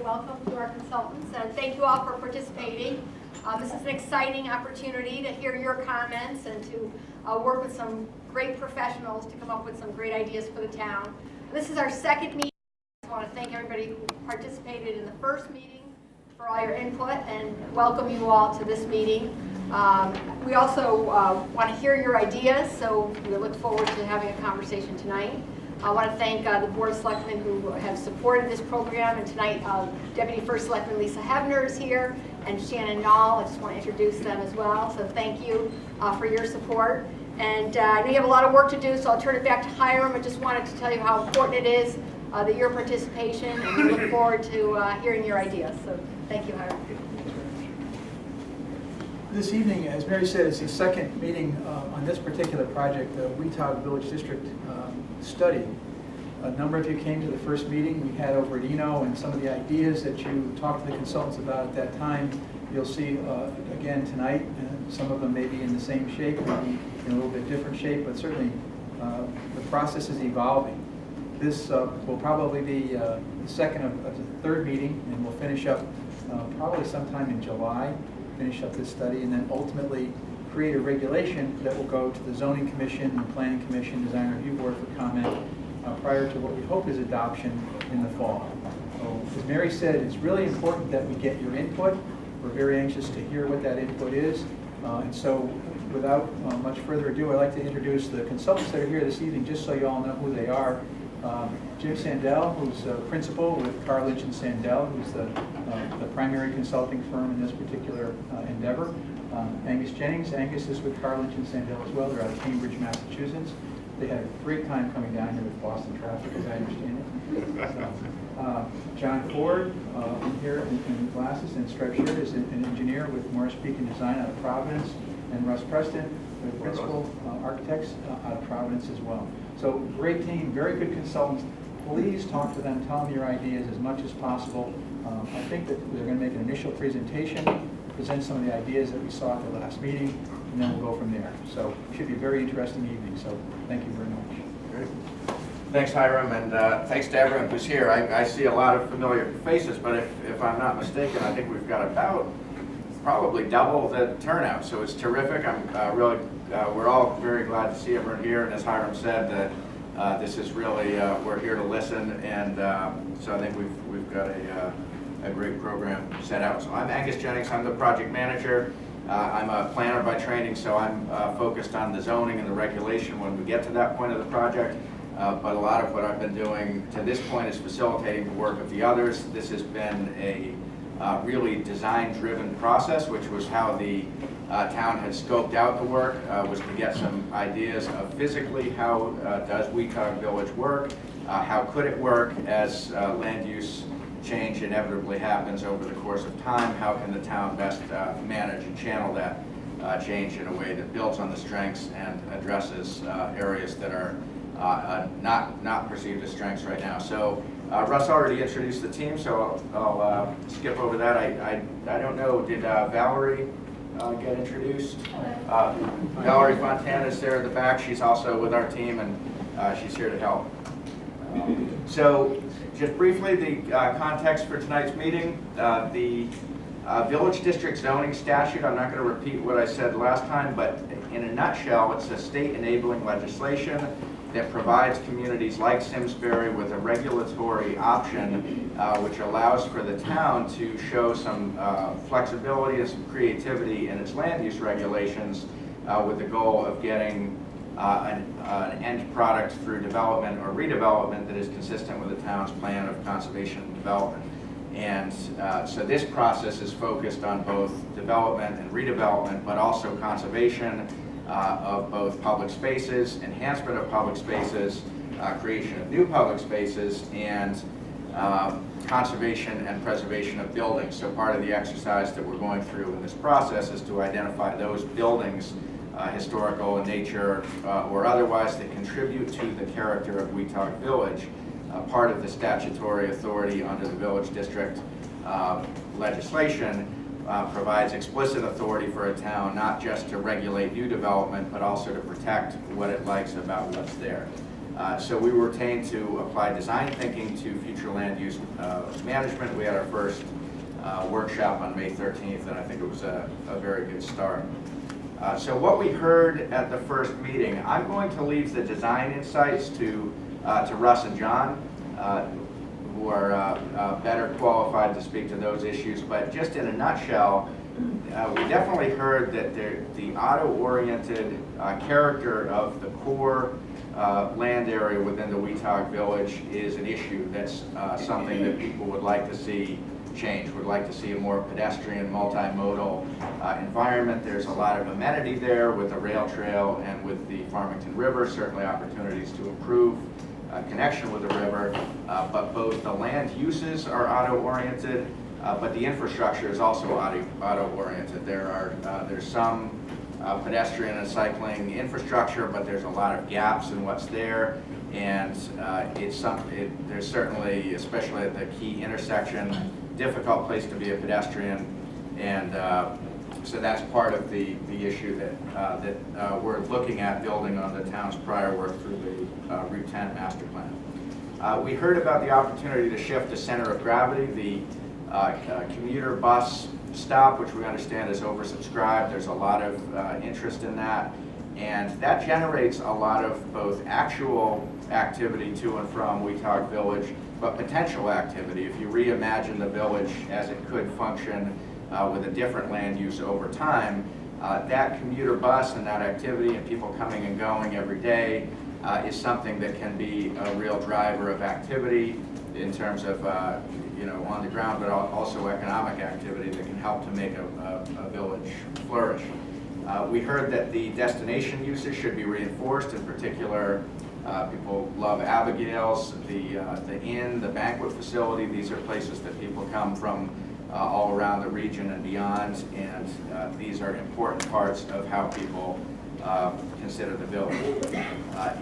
welcome to our consultants, and thank you all for participating. This is an exciting opportunity to hear your comments and to work with some great professionals to come up with some great ideas for the town. This is our second meeting. I want to thank everybody who participated in the first meeting for all your input and welcome you all to this meeting. We also want to hear your ideas, so we look forward to having a conversation tonight. I want to thank the Board of Selectmen who have supported this program, and tonight Deputy First Selectman Lisa Hebner is here, and Shannon Nall. I just want to introduce them as well, so thank you for your support. And I know you have a lot of work to do, so I'll turn it back to Hiram. I just wanted to tell you how important it is that your participation, and we look forward to hearing your ideas. So thank you, Hiram. This evening, as Mary said, is the second meeting on this particular project, the Weatogue Village District study. A number of you came to the first meeting we had over at Eno, and some of the ideas that you talked to the consultants about at that time, you'll see again tonight. And some of them may be in the same shape, maybe in a little bit different shape, but certainly the process is evolving. This will probably be the second of the third meeting, and we'll finish up probably sometime in July, finish up this study, and then ultimately create a regulation that will go to the Zoning Commission, the Planning Commission, Design Review Board for comment prior to what we hope is adoption in the fall. So, as Mary said, it's really important that we get your input. We're very anxious to hear what that input is. And so, without much further ado, I'd like to introduce the consultants that are here this evening, just so you all know who they are. Jim Sandell, who's a principal with Carr Lynch and Sandell, who's the primary consulting firm in this particular endeavor. Angus Jennings. Angus is with Carr Lynch and Sandell as well. They're out of Cambridge, Massachusetts. They had a great time coming down here with Boston traffic, as I understand it. So, John Ford here in glasses and striped shirt is an engineer with Morris Beacon Design out of Providence, and Russ Preston, the principal architects out of Providence as well. So great team, very good consultants. Please talk to them, tell them your ideas as much as possible. I think that they're going to make an initial presentation, present some of the ideas that we saw at the last meeting, and then we'll go from there. So it should be a very interesting evening, so thank you very much. Great. Thanks, Hiram, and thanks to everyone who's here. I see a lot of familiar faces, but if I'm not mistaken, I think we've got about probably double the turnout, so it's terrific. I'm really, we're all very glad to see everyone here, and as Hiram said, that this is really, we're here to listen, and so I think we've got a great program set out. So I'm Angus Jennings, I'm the project manager. I'm a planner by training, so I'm focused on the zoning and the regulation when we get to that point of the project. But a lot of what I've been doing to this point is facilitating the work of the others. This has been a really design-driven process, which was how the town had scoped out the work, was to get some ideas of physically how does Weatogue Village work, how could it work as land use change inevitably happens over the course of time, how can the town best manage and channel that change in a way that builds on the strengths and addresses areas that are not perceived as strengths right now. So Russ already introduced the team, so I'll skip over that. I don't know, did Valerie get introduced? Valerie Fontana is there in the back. She's also with our team, and she's here to help. So just briefly, the context for tonight's meeting, the Village District Zoning Statute, I'm not going to repeat what I said last time, but in a nutshell, it's a state enabling legislation that provides communities like Simsbury with a regulatory option which allows for the town to show some flexibility and some creativity in its land use regulations with the goal of getting an end product through development or redevelopment that is consistent with the town's plan of conservation and development. And so this process is focused on both development and redevelopment, but also conservation of both public spaces, enhancement of public spaces, creation of new public spaces, and conservation and preservation of buildings. So part of the exercise that we're going through in this process is to identify those buildings, historical in nature or otherwise, that contribute to the character of Weatogue Village. Part of the statutory authority under the Village District legislation provides explicit authority for a town not just to regulate new development, but also to protect what it likes about what's there. So we were retained to apply design thinking to future land use management. We had our first workshop on May 13th, and I think it was a very good start. So what we heard at the first meeting, I'm going to leave the design insights to Russ and John, who are better qualified to speak to those issues. But just in a nutshell, we definitely heard that the auto-oriented character of the core land area within the Weatogue Village is an issue. That's something that people would like to see change, would like to see a more pedestrian, multimodal environment. There's a lot of amenity there with the rail trail and with the Farmington River, certainly opportunities to improve connection with the river, but both the land uses are auto-oriented, but the infrastructure is also auto-oriented. There's some pedestrian and cycling infrastructure, but there's a lot of gaps in what's there, and there's certainly, especially at the key intersection, difficult place to be a pedestrian, and so that's part of the issue that we're looking at building on the town's prior work through the Route 10 master plan. We heard about the opportunity to shift the center of gravity. The commuter bus stop, which we understand is oversubscribed. There's a lot of interest in that, and that generates a lot of both actual activity to and from Weatogue Village, but potential activity. If you reimagine the village as it could function with a different land use over time, that commuter bus and that activity and people coming and going every day is something that can be a real driver of activity in terms of on the ground, but also economic activity that can help to make a village flourish. We heard that the destination uses should be reinforced. In particular, people love Abigail's, the inn, the banquet facility. These are places that people come from all around the region and beyond, and these are important parts of how people consider the village.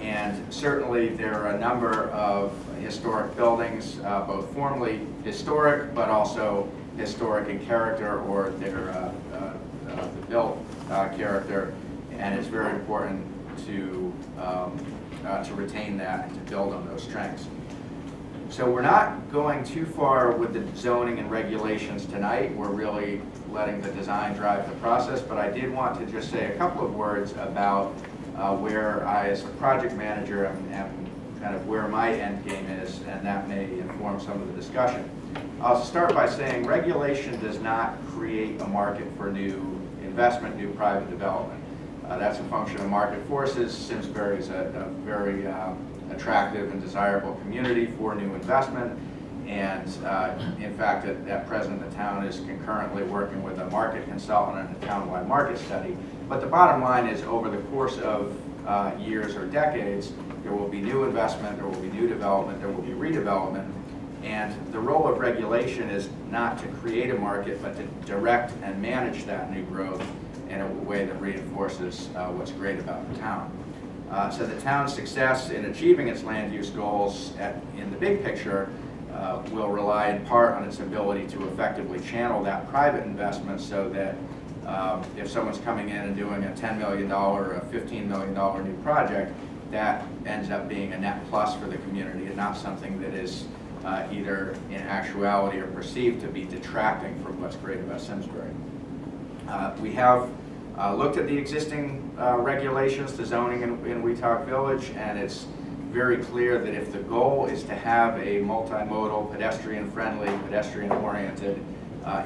And certainly there are a number of historic buildings, both formally historic, but also historic in character, or they're the built character, and it's very important to retain that and to build on those strengths. So we're not going too far with the zoning and regulations tonight. We're really letting the design drive the process, but I did want to just say a couple of words about where I, as a project manager, am kind of where my end game is, and that may inform some of the discussion. I'll start by saying regulation does not create a market for new investment, new private development. That's a function of market forces. Simsbury is a very attractive and desirable community for new investment, and in fact at present the town is concurrently working with a market consultant and a townwide market study. But the bottom line is, over the course of years or decades, there will be new investment, there will be new development, there will be redevelopment, and the role of regulation is not to create a market, but to direct and manage that new growth in a way that reinforces what's great about the town. So the town's success in achieving its land use goals in the big picture will rely in part on its ability to effectively channel that private investment, so that if someone's coming in and doing a $10 million or a $15 million new project, that ends up being a net plus for the community and not something that is either in actuality or perceived to be detracting from what's great about Simsbury. We have looked at the existing regulations, the zoning in Weatogue Village, and it's very clear that if the goal is to have a multimodal, pedestrian-friendly, pedestrian-oriented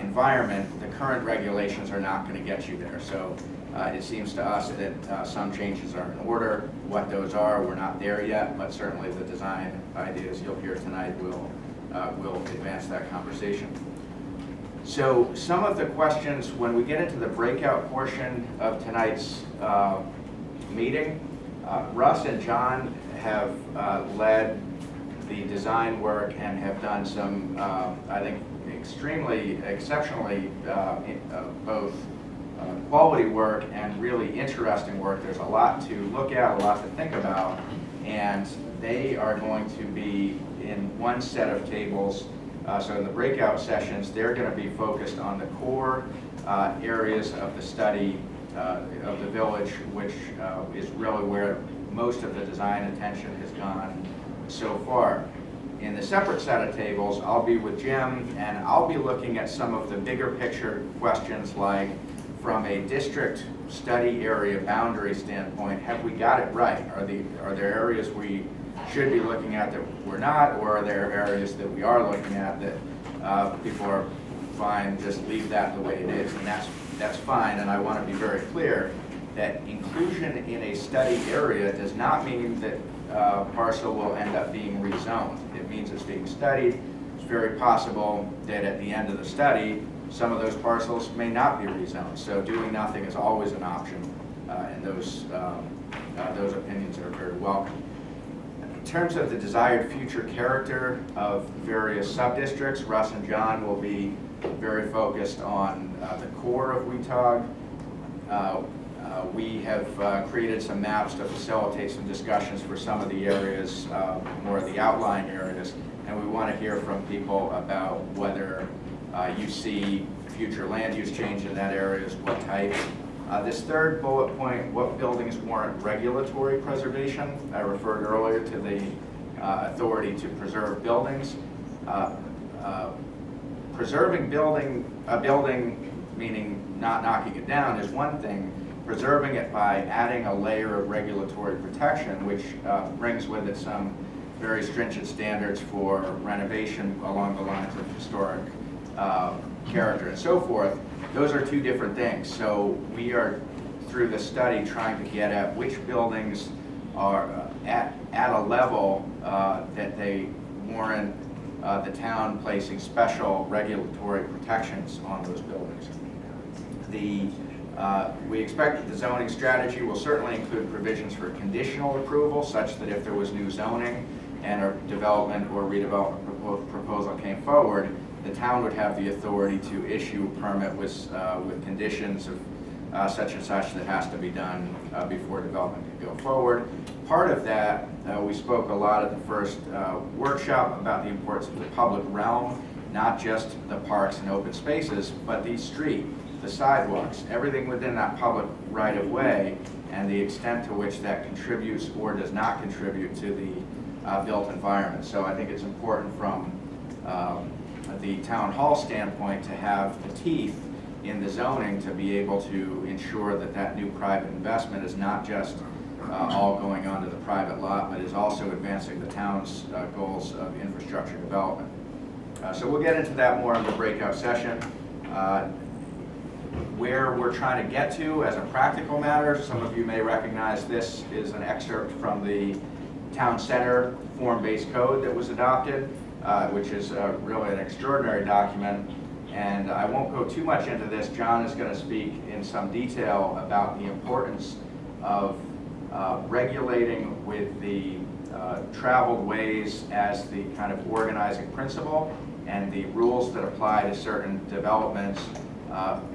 environment, the current regulations are not going to get you there. So it seems to us that some changes are in order. What those are, we're not there yet, but certainly the design ideas you'll hear tonight will advance that conversation. So some of the questions, when we get into the breakout portion of tonight's meeting, Russ and John have led the design work and have done some, I think, exceptionally both quality work and really interesting work. There's a lot to look at, a lot to think about, and they are going to be in one set of tables. So in the breakout sessions, they're going to be focused on the core areas of the study of the village, which is really where most of the design attention has gone so far. In the separate set of tables, I'll be with Jim, and I'll be looking at some of the bigger picture questions, like from a district study area boundary standpoint, have we got it right? Are there areas we should be looking at that we're not, or are there areas that we are looking at that people are fine, just leave that the way it is? And that's fine, and I want to be very clear that inclusion in a study area does not mean that parcel will end up being rezoned. It means it's being studied. It's very possible that at the end of the study, some of those parcels may not be rezoned. So doing nothing is always an option, and those opinions are very welcome. In terms of the desired future character of various sub-districts, Russ and John will be very focused on the core of Weatogue. We have created some maps to facilitate some discussions for some of the areas, more of the outlying areas, and we want to hear from people about whether you see future land use change in that area, what type. This third bullet point, what buildings warrant regulatory preservation? I referred earlier to the authority to preserve buildings. Preserving a building, meaning not knocking it down, is one thing. Preserving it by adding a layer of regulatory protection, which brings with it some very stringent standards for renovation along the lines of historic character and so forth, those are two different things. So we are, through the study, trying to get at which buildings are at a level that they warrant the town placing special regulatory protections on those buildings. We expect that the zoning strategy will certainly include provisions for conditional approval, such that if there was new zoning and a development or redevelopment proposal came forward, the town would have the authority to issue a permit with conditions of such and such that has to be done before development can go forward. Part of that, we spoke a lot at the first workshop about the importance of the public realm, not just the parks and open spaces, but the street, the sidewalks, everything within that public right-of-way, and the extent to which that contributes or does not contribute to the built environment. So I think it's important from the town hall standpoint to have the teeth in the zoning to be able to ensure that that new private investment is not just all going onto the private lot, but is also advancing the town's goals of infrastructure development. So we'll get into that more in the breakout session. Where we're trying to get to as a practical matter, some of you may recognize this is an excerpt from the town center form-based code that was adopted, which is really an extraordinary document. And I won't go too much into this. John is going to speak in some detail about the importance of regulating with the traveled ways as the kind of organizing principle, and the rules that apply to certain developments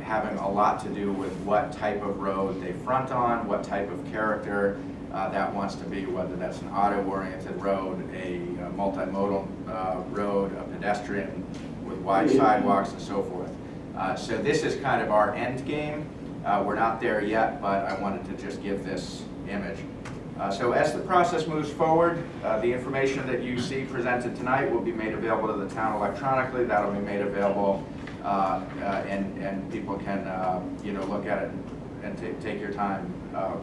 having a lot to do with what type of road they front on, what type of character that wants to be, whether that's an auto-oriented road, a multimodal road, a pedestrian with wide sidewalks and so forth. So this is kind of our end game. We're not there yet, but I wanted to just give this image. So as the process moves forward, the information that you see presented tonight will be made available to the town electronically. That'll be made available, and people can look at it and take your time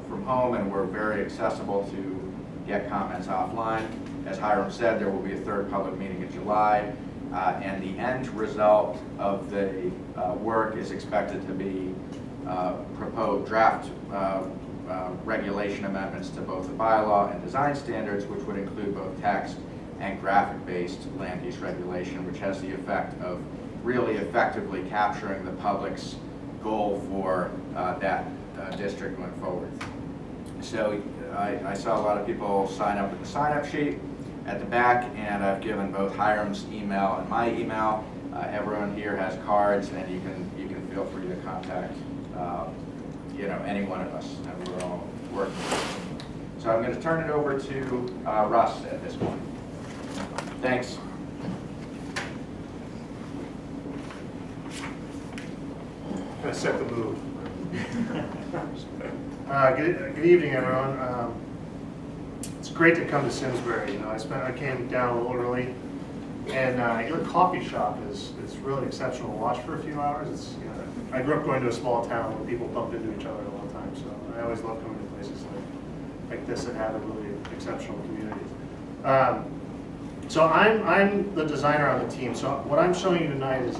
from home, and we're very accessible to get comments offline. As Hiram said, there will be a third public meeting in July, and the end result of the work is expected to be proposed draft regulation amendments to both the bylaw and design standards, which would include both text and graphic-based land use regulation, which has the effect of really effectively capturing the public's goal for that district going forward. So I saw a lot of people sign up with the sign-up sheet at the back, and I've given both Hiram's email and my email. Everyone here has cards, and you can feel free to contact any one of us, and we're all working. So I'm going to turn it over to Russ at this point. Thanks. I set the mood. Good evening, everyone. great to come to Simsbury. You know, I came down a little early, and your coffee shop is really exceptional to watch for a few hours. It's, you know, I grew up going to a small town where people bump into each other all the time, so I always love coming to places like this that have a really exceptional community. So I'm the designer on the team. So what I'm showing you tonight is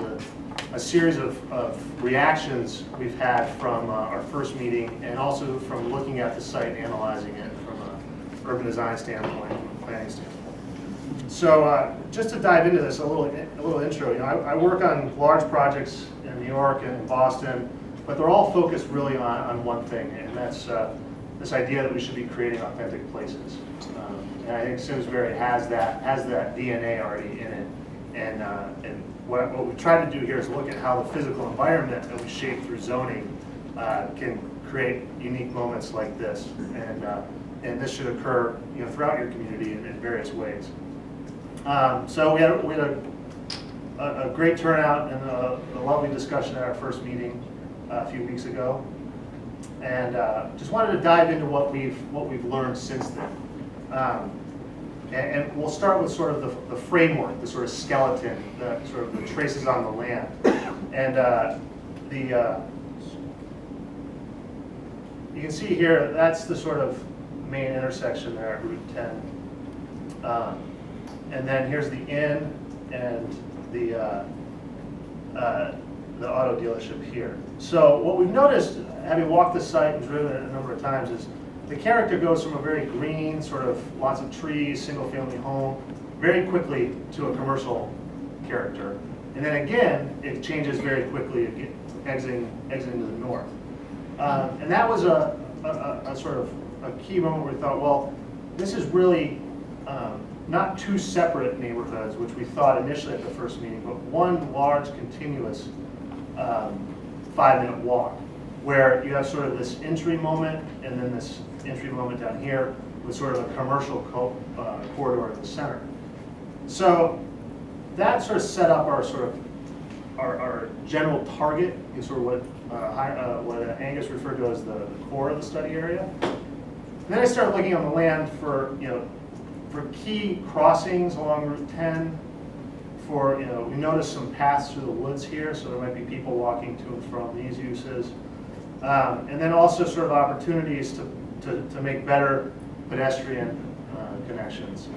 a series of reactions we've had from our first meeting, and also from looking at the site, analyzing it from an urban design standpoint, from a planning standpoint. So just to dive into this, a little intro. You know, I work on large projects in New York and in Boston, but they're all focused really on one thing, and that's this idea that we should be creating authentic places. And I think Simsbury has that DNA already in it. And what we try to do here is look at how the physical environment that we shape through zoning can create unique moments like this. And this should occur, you know, throughout your community in various ways. So we had a great turnout and a lovely discussion at our first meeting a few weeks ago. And just wanted to dive into what we've learned since then. And we'll start with sort of the framework, the sort of skeleton, the sort of the traces on the land. And you can see here, that's the sort of main intersection there at Route 10. And then here's the inn and the auto dealership here. So what we've noticed, having walked the site and driven it a number of times, is the character goes from a very green, sort of lots of trees, single-family home, very quickly to a commercial character. And then again, it changes very quickly, exiting to the north. And that was a sort of a key moment where we thought, well, this is really not two separate neighborhoods, which we thought initially at the first meeting, but one large, continuous 5-minute walk, where you have sort of this entry moment and then this entry moment down here with sort of a commercial corridor in the center. So that sort of set up our sort of our general target, is sort of what Angus referred to as the core of the study area. And then I started looking on the land for, you know, for key crossings along Route 10. For, you know, we noticed some paths through the woods here, so there might be people walking to and from these uses. And then also sort of opportunities to make better pedestrian connections.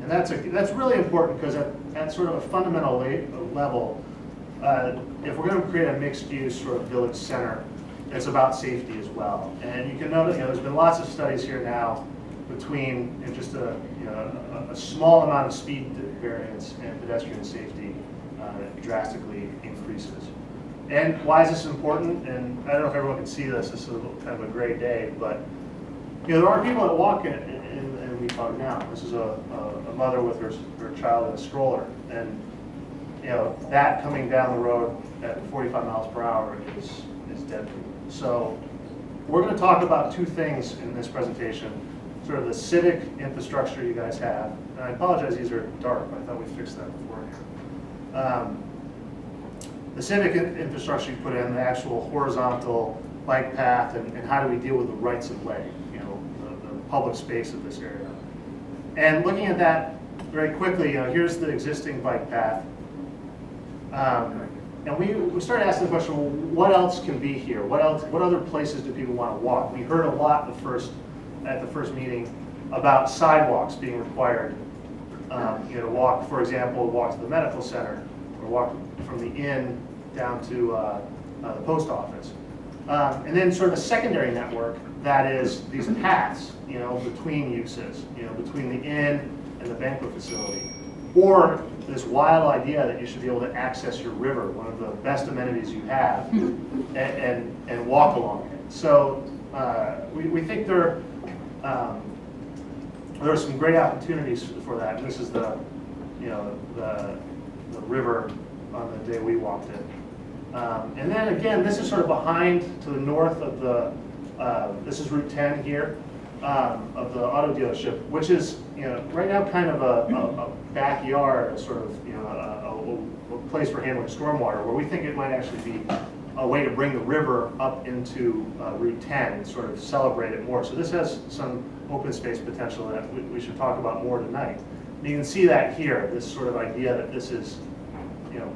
And that's really important, because at sort of a fundamental level, if we're going to create a mixed-use sort of village center, it's about safety as well. And you can notice, you know, there's been lots of studies here now between just a small amount of speed variance and pedestrian safety drastically increases. And why is this important? And I don't know if everyone can see this. This is kind of a great day, but you know, there are people that walk in Weatogue now. This is a mother with her child in a stroller, and you know, that coming down the road at 45 miles per hour is deadly. So we're going to talk about two things in this presentation: sort of the civic infrastructure you guys have. And I apologize, these are dark. I thought we fixed that beforehand. The civic infrastructure you put in, the actual horizontal bike path, and how do we deal with the rights of way, you know, the public space of this area. And looking at that very quickly, you know, here's the existing bike path. And we started asking the question, well, what else can be here? What other places do people want to walk? We heard a lot at the first meeting about sidewalks being required, you know, to walk, for example, walk to the medical center, or walk from the inn down to the post office. And then sort of a secondary network that is these paths, you know, between uses, you know, between the inn and the banquet facility. Or this wild idea that you should be able to access your river, one of the best amenities you have, and walk along it. So we think there are some great opportunities for that. And this is the river on the day we walked it. And then again, this is sort of behind to the north of the, this is Route 10 here, of the auto dealership, which is, you know, right now kind of a backyard, sort of, you know, a place for handling stormwater, where we think it might actually be a way to bring the river up into Route 10 and sort of celebrate it more. So this has some open space potential that we should talk about more tonight. And you can see that here, this sort of idea that this is,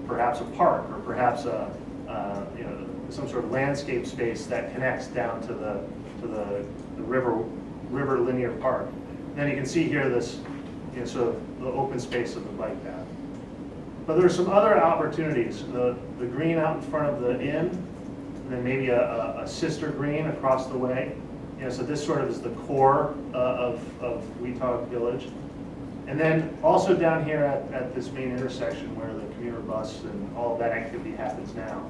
perhaps a park or perhaps some sort of landscape space that connects down to the river linear park. And then you can see here this, sort of the open space of the bike path. But there are some other opportunities. The green out in front of the inn, and then maybe a sister green across the way. So this sort of is the core of Weatogue Village. And then also down here at this main intersection where the commuter bus and all of that activity happens now.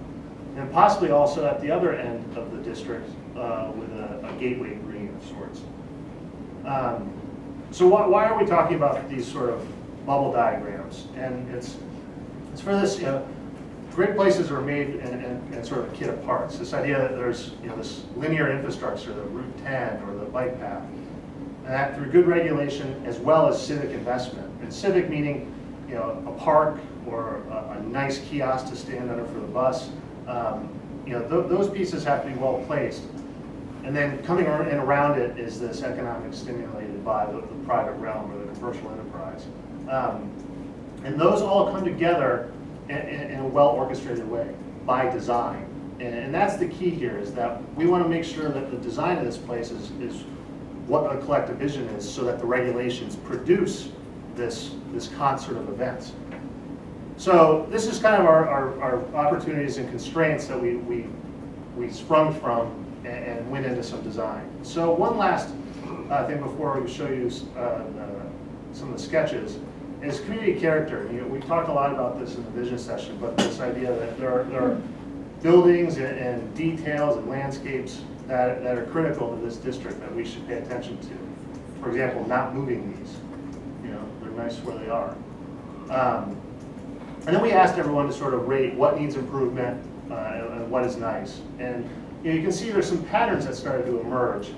And possibly also at the other end of the district with a gateway green of sorts. So why are we talking about these sort of bubble diagrams? And it's for this, great places are made and sort of kit apart. So this idea that there's this linear infrastructure, the Route 10 or the bike path, and that through good regulation as well as civic investment. And civic meaning, a park or a nice kiosk to stand under for the bus. Those pieces have to be well placed. And then coming in around it is this economic stimulated by the private realm or the commercial enterprise. And those all come together in a well-orchestrated way by design. And that's the key here, is that we want to make sure that the design of this place is what a collective vision is, so that the regulations produce this concert of events. So this is kind of our opportunities and constraints that we sprung from and went into some design. So one last thing before we show you some of the sketches is community character. We talked a lot about this in the vision session, but this idea that there are buildings and details and landscapes that are critical to this district that we should pay attention to. For example, not moving these. They're nice where they are. And then we asked everyone to sort of rate what needs improvement and what is nice. And you can see there's some patterns that started to emerge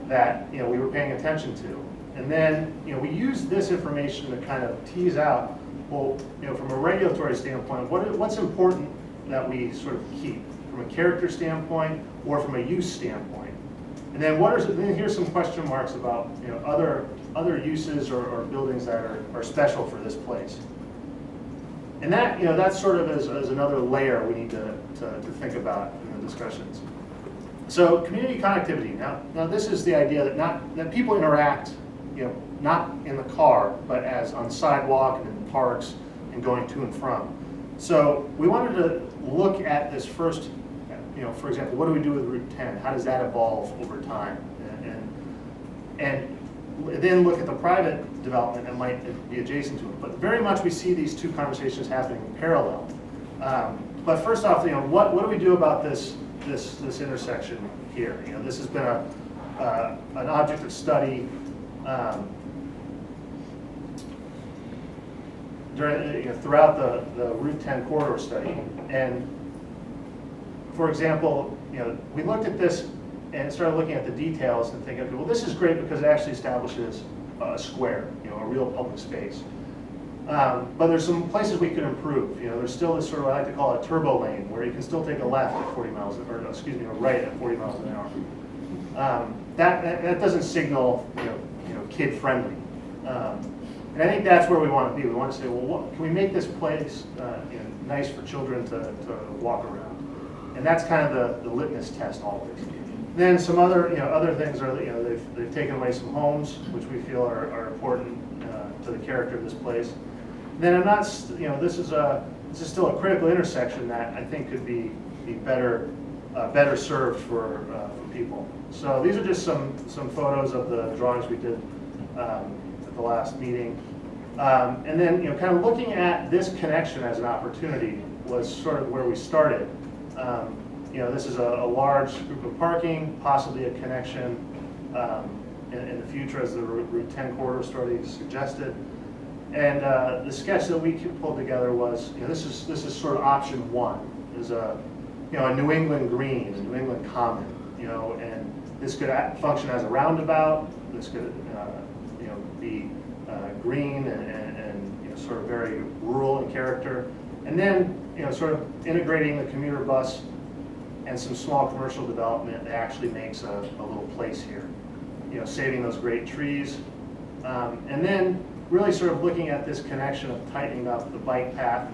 that we were paying attention to. And then we used this information to kind of tease out, well, from a regulatory standpoint, what's important that we sort of keep from a character standpoint or from a use standpoint. And then then here's some question marks about other uses or buildings that are special for this place. And that sort of is another layer we need to think about in the discussions. So community connectivity. Now this is the idea that people interact, not in the car, but as on sidewalk and in parks and going to and from. So we wanted to look at this first, for example, what do we do with Route 10? How does that evolve over time? And then look at the private development that might be adjacent to it. But very much we see these two conversations happening in parallel. But first off, what do we do about this intersection here? This has been an object of study throughout the Route 10 corridor study. And for example, we looked at this and started looking at the details and thinking, okay, well, this is great because it actually establishes a square, a real public space. But there's some places we could improve. There's still this sort of, I like to call it a turbo lane, where you can still take a left at 40 miles, or a right at 40 miles an hour. That doesn't signal, kid friendly. And I think that's where we want to be. We want to say, well, can we make this place nice for children to walk around? And that's kind of the litmus test always. Then some other things are they've taken away some homes, which we feel are important to the character of this place. And then I'm not this is still a critical intersection that I think could be better served for people. So these are just some photos of the drawings we did at the last meeting. And then kind of looking at this connection as an opportunity was sort of where we started. This is a large group of parking, possibly a connection in the future as the Route 10 corridor study suggested. And the sketch that we pulled together was, this is sort of option one. Is a New England green, a New England common, and this could function as a roundabout. This could be green and sort of very rural in character. And then sort of integrating the commuter bus and some small commercial development that actually makes a little place here. Saving those great trees. And then really sort of looking at this connection of tightening up the bike path,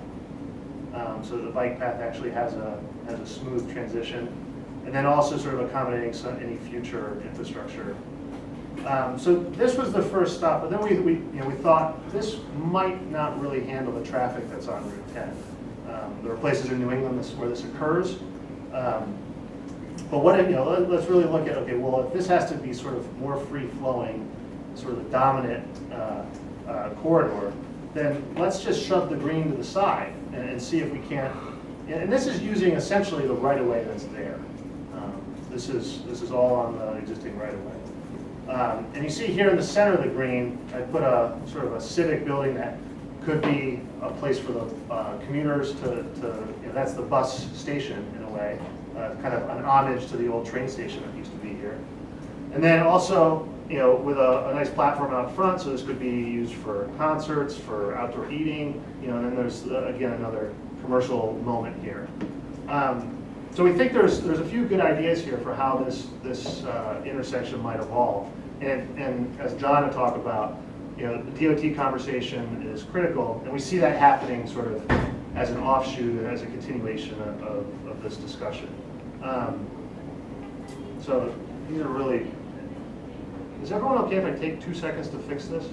so the bike path actually has a smooth transition, and then also sort of accommodating any future infrastructure. So this was the first stop, but then we thought this might not really handle the traffic that's on Route 10. There are places in New England where this occurs, but let's really look at, okay, well, if this has to be sort of more free-flowing, sort of the dominant corridor, then let's just shove the green to the side and see if we can't. And this is using essentially the right-of-way that's there. This is all on the existing right-of-way. And you see here in the center of the green, I put a sort of a civic building that could be a place for the commuters that's the bus station in a way, kind of an homage to the old train station that used to be here. And then also, with a nice platform out front, so this could be used for concerts, for outdoor eating, and then there's, again, another commercial moment here. So we think there's a few good ideas here for how this intersection might evolve. And as John had talked about, the DOT conversation is critical, and we see that happening sort of as an offshoot and as a continuation of this discussion. So these are really. Is everyone okay if I take 2 seconds to fix this?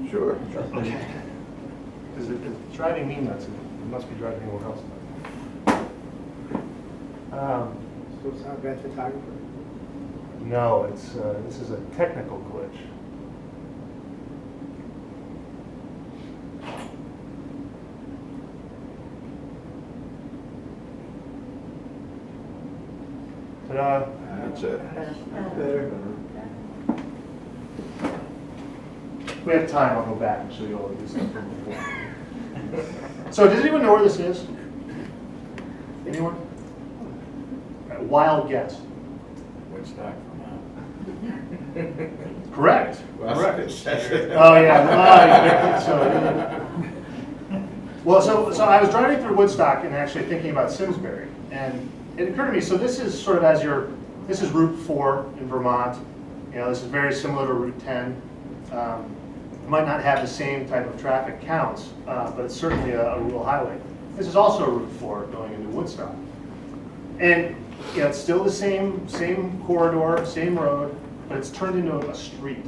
Sure. Okay. Because it's driving me nuts, and it must be driving anyone else nuts. So it's not bad photographer? No, this is a technical glitch. Ta-da! That's it. Better. If we have time, I'll go back and show you all the stuff from before. So does anyone know where this is? Anyone? All right, wild guess. Woodstock. Correct. Correct. Oh, yeah. So I was driving through Woodstock and actually thinking about Simsbury, and it occurred to me, so this is sort of this is Route 4 in Vermont. This is very similar to Route 10. It might not have the same type of traffic counts, but it's certainly a rural highway. This is also Route 4 going into Woodstock. And it's still the same corridor, same road, but it's turned into a street.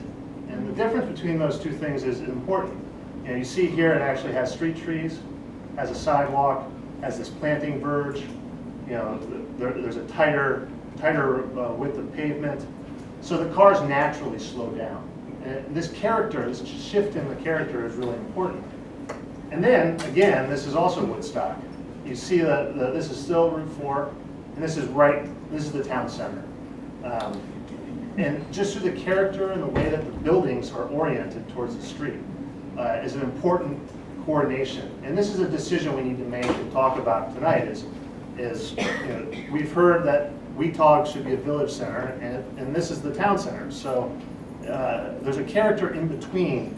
And the difference between those two things is important. You see here it actually has street trees, has a sidewalk, has this planting verge. There's a tighter width of pavement. So the cars naturally slow down. And this shift in the character is really important. And then, again, this is also Woodstock. You see that this is still Route 4, and this is the town center. And just through the character and the way that the buildings are oriented towards the street is an important coordination. And this is a decision we need to make and talk about tonight is we've heard that Weatogue should be a village center, and this is the town center. So there's a character in between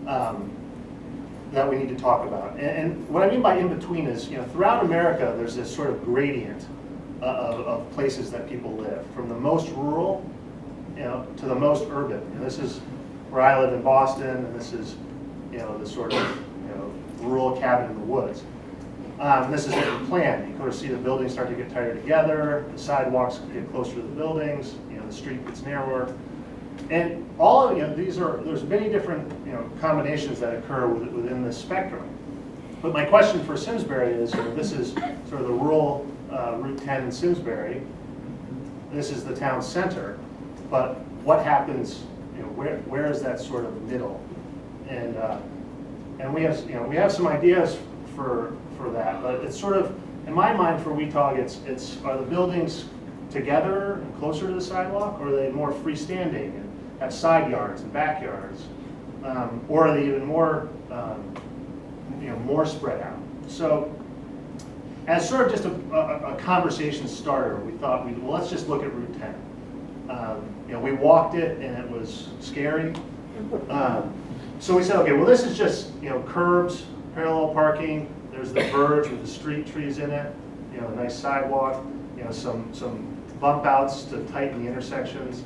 that we need to talk about. And what I mean by in between is, throughout America, there's this sort of gradient of places that people live, from the most rural, to the most urban. And this is where I live in Boston, and this is, the sort of, rural cabin in the woods. This is it in plan. You kind of see the buildings start to get tighter together, the sidewalks get closer to the buildings, the street gets narrower. And all of there's many different combinations that occur within this spectrum. But my question for Simsbury is, this is sort of the rural Route 10 in Simsbury. This is the town center. But what happens? Where is that sort of middle? And we have some ideas for that. But it's sort of, in my mind, for Weatogue, it's are the buildings together and closer to the sidewalk, or are they more freestanding and have side yards and backyards, or are they even more more spread out? So, as sort of just a conversation starter, we thought, well, let's just look at Route 10. We walked it and it was scary. So we said, okay, well, this is just curbs, parallel parking. There's the verge with the street trees in it. A nice sidewalk. some bump outs to tighten the intersections.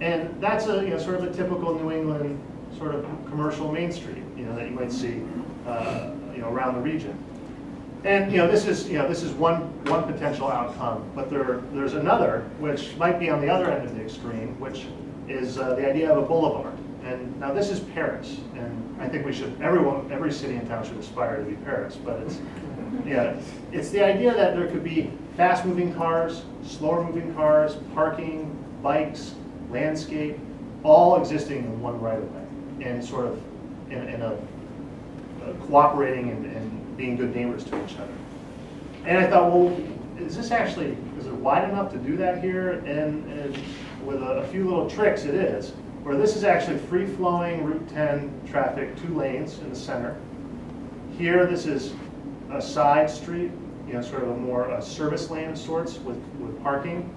And that's a, sort of a typical New England sort of commercial Main Street, that you might see, around the region. And, this is one potential outcome, but there's another, which might be on the other end of the extreme, which is the idea of a boulevard. And now this is Paris, and I think every city and town should aspire to be Paris, but it's the idea that there could be fast-moving cars, slower-moving cars, parking, bikes, landscape, all existing in one right-of-way, and sort of in a cooperating and being good neighbors to each other. And I thought, well, is it wide enough to do that here? And with a few little tricks, it is. Where this is actually free-flowing Route 10 traffic, 2 lanes in the center. Here, this is a side street, sort of a more service lane of sorts with parking,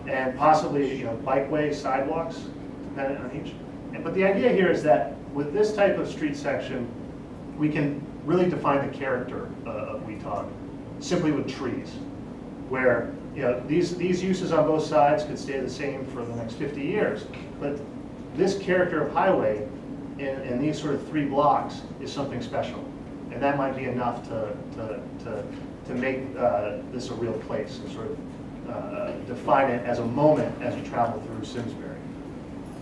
and possibly bikeway sidewalks, depending on each. But the idea here is that with this type of street section, we can really define the character of Weatogue simply with trees, where these uses on both sides could stay the same for the next 50 years. But this character of highway in these sort of 3 blocks is something special. And that might be enough to make this a real place and sort of define it as a moment as you travel through Simsbury.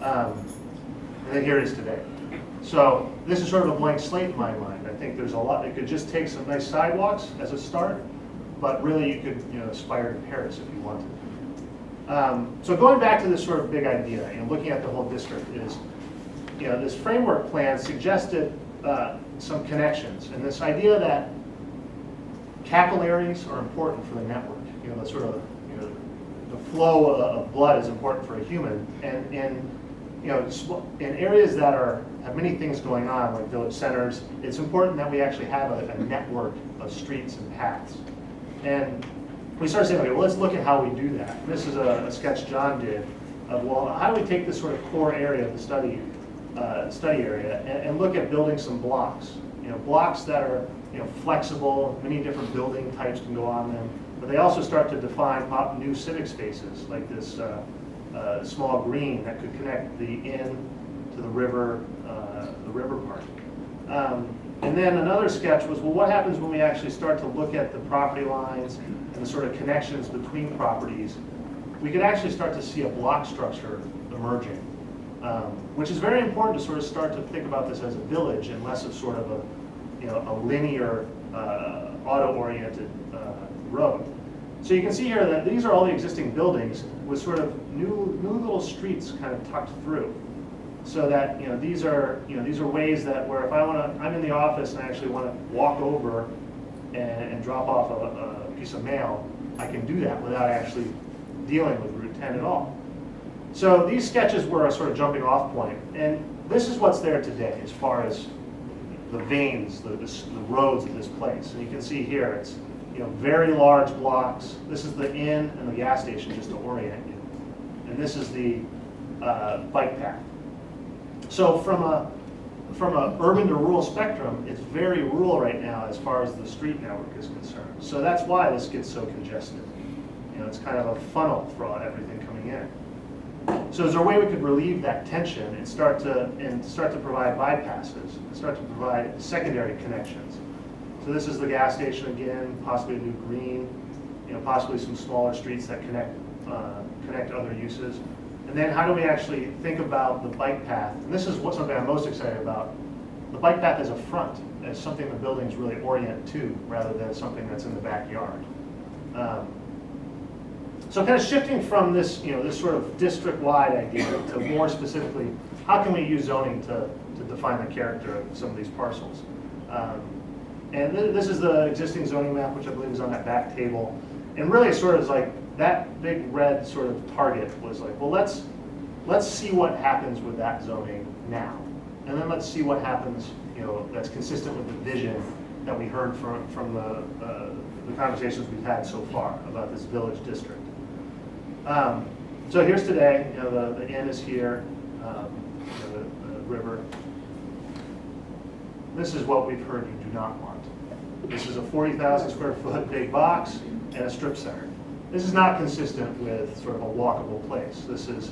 And then here it is today. So this is sort of a blank slate in my mind. I think there's a lot. It could just take some nice sidewalks as a start, but really you could aspire to Paris if you wanted. So going back to this sort of big idea, looking at the whole district is, this framework plan suggested some connections, and this idea that capillaries are important for the network. The sort of the flow of blood is important for a human, and in areas that have many things going on, like village centers, it's important that we actually have a network of streets and paths. And we started saying, okay, well, let's look at how we do that. And this is a sketch John did of, well, how do we take this sort of core area of the study area and look at building some blocks? Blocks that are flexible, many different building types can go on them, but they also start to define new civic spaces, like this small green that could connect the inn to the river part. And then another sketch was, well, what happens when we actually start to look at the property lines and the sort of connections between properties? We could actually start to see a block structure emerging, which is very important to sort of start to think about this as a village and less of sort of a linear, auto-oriented road. So you can see here that these are all the existing buildings with sort of new little streets kind of tucked through. So that these are ways that where if I'm in the office and I actually want to walk over and drop off a piece of mail, I can do that without actually dealing with Route 10 at all. So these sketches were a sort of jumping off point, and this is what's there today as far as the veins, the roads of this place. And you can see here it's very large blocks. This is the inn and the gas station just to orient you, and this is the bike path. So from a urban to rural spectrum, it's very rural right now as far as the street network is concerned. So that's why this gets so congested. It's kind of a funnel for everything coming in. So is there a way we could relieve that tension and start to provide bypasses, and start to provide secondary connections? So this is the gas station again, possibly a new green, possibly some smaller streets that connect other uses. And then how do we actually think about the bike path? And this is something I'm most excited about. The bike path as a front, as something the buildings really orient to, rather than something that's in the backyard. So kind of shifting from this, this sort of district-wide idea to more specifically, how can we use zoning to define the character of some of these parcels? And this is the existing zoning map, which I believe is on that back table. And really sort of like that big red sort of target was like, well, let's see what happens with that zoning now. And then let's see what happens, that's consistent with the vision that we heard from the conversations we've had so far about this village district. So here's today, the inn is here, the river. This is what we've heard you do not want. This is a 40,000 square foot big box and a strip center. This is not consistent with sort of a walkable place. This is,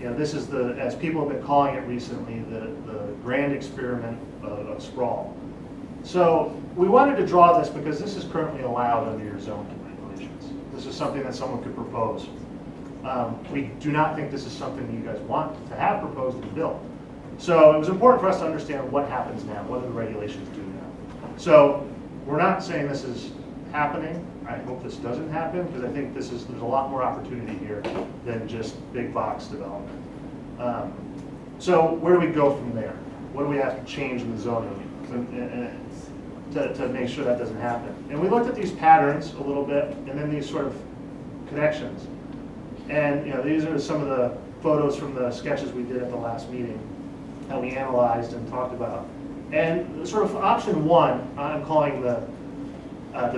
this is the, as people have been calling it recently, the grand experiment of sprawl. So we wanted to draw this because this is currently allowed under your zoning regulations. This is something that someone could propose. We do not think this is something you guys want to have proposed and built. So it was important for us to understand what happens now, what do the regulations do now. So we're not saying this is happening. I hope this doesn't happen because I think there's a lot more opportunity here than just big box development. So where do we go from there? What do we have to change in the zoning to make sure that doesn't happen? And we looked at these patterns a little bit and then these sort of connections. And these are some of the photos from the sketches we did at the last meeting that we analyzed and talked about. And sort of option one, I'm calling the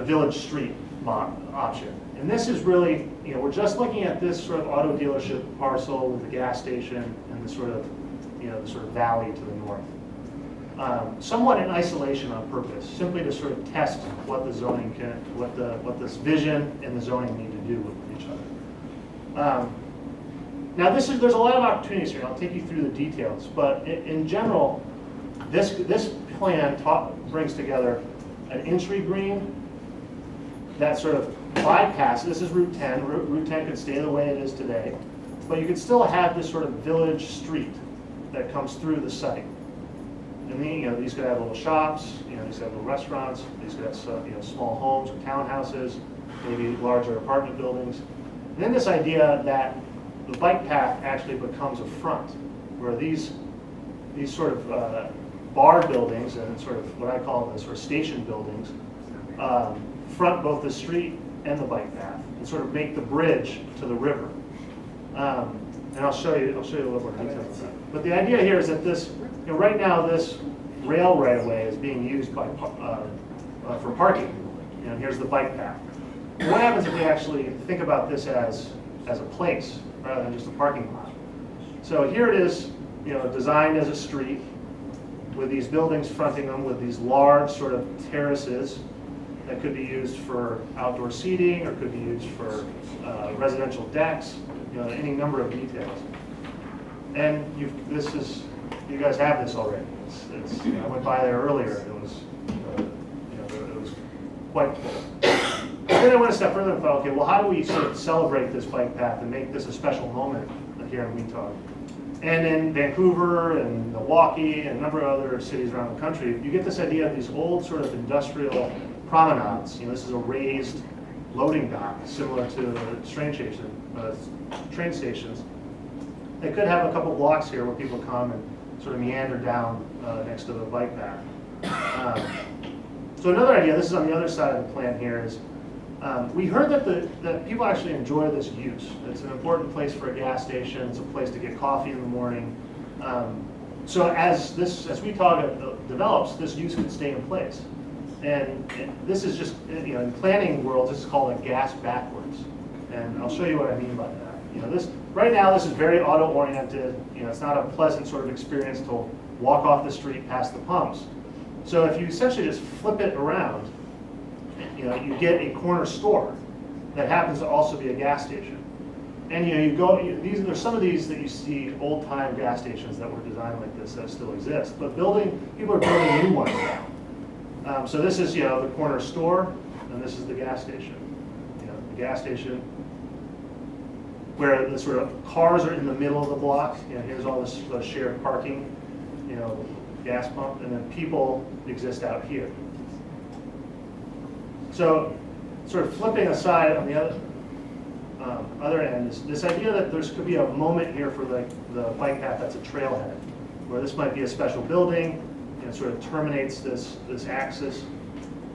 village street option. And this is really, we're just looking at this sort of auto dealership parcel with the gas station and the sort of, the sort of valley to the north. Somewhat in isolation on purpose, simply to sort of test what the zoning can, what this vision and the zoning need to do with each other. Now there's a lot of opportunities here, and I'll take you through the details, but in general, this plan brings together an entry green that sort of bypass, this is Route 10, Route 10 could stay the way it is today, but you could still have this sort of village street that comes through the site. And then, these could have little shops, these could have little restaurants, these could have small homes or townhouses, maybe larger apartment buildings. And then this idea that the bike path actually becomes a front, where these sort of bar buildings and sort of what I call the sort of station buildings front both the street and the bike path and sort of make the bridge to the river. And I'll show you a little more detail of that. But the idea here is that this, right now this rail right of way is being used by for parking. Here's the bike path. What happens if we actually think about this as a place rather than just a parking lot? So here it is, designed as a street with these buildings fronting them with these large sort of terraces that could be used for outdoor seating or could be used for residential decks, any number of details. And you guys have this already. I went by there earlier. It was, it was quite full. Then I went a step further and thought, okay, well, how do we sort of celebrate this bike path and make this a special moment here in Weatogue? And in Vancouver and Milwaukee and a number of other cities around the country, you get this idea of these old sort of industrial promenades. This is a raised loading dock, similar to the train stations. They could have a couple blocks here where people come and sort of meander down next to the bike path. So another idea, this is on the other side of the plan here, is we heard that people actually enjoy this use. It's an important place for a gas station. It's a place to get coffee in the morning. So as Weatogue develops, this use could stay in place. And this is just, in planning world, this is called a gas backwards. And I'll show you what I mean by that. Right now this is very auto-oriented. It's not a pleasant sort of experience to walk off the street past the pumps. So if you essentially just flip it around, you get a corner store that happens to also be a gas station. And there's some of these that you see old-time gas stations that were designed like this that still exist. But people are building new ones now. So this is the corner store, and this is the gas station. The gas station where the sort of cars are in the middle of the block. Here's all this shared parking, gas pump, and then people exist out here. So, sort of flipping aside on the other end is this idea that there could be a moment here for the bike path that's a trailhead, where this might be a special building, and it sort of terminates this axis.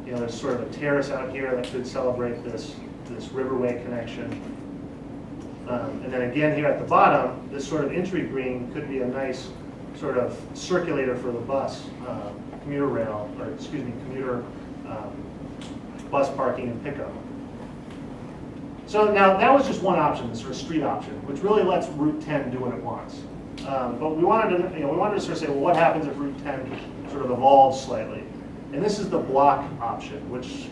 There's sort of a terrace out here that could celebrate this riverway connection. And then again here at the bottom, this sort of entry green could be a nice sort of circulator for the bus, commuter bus parking and pickup. So now that was just one option, the sort of street option, which really lets Route 10 do what it wants. But we wanted to sort of say, well, what happens if Route 10 sort of evolves slightly? And this is the block option, which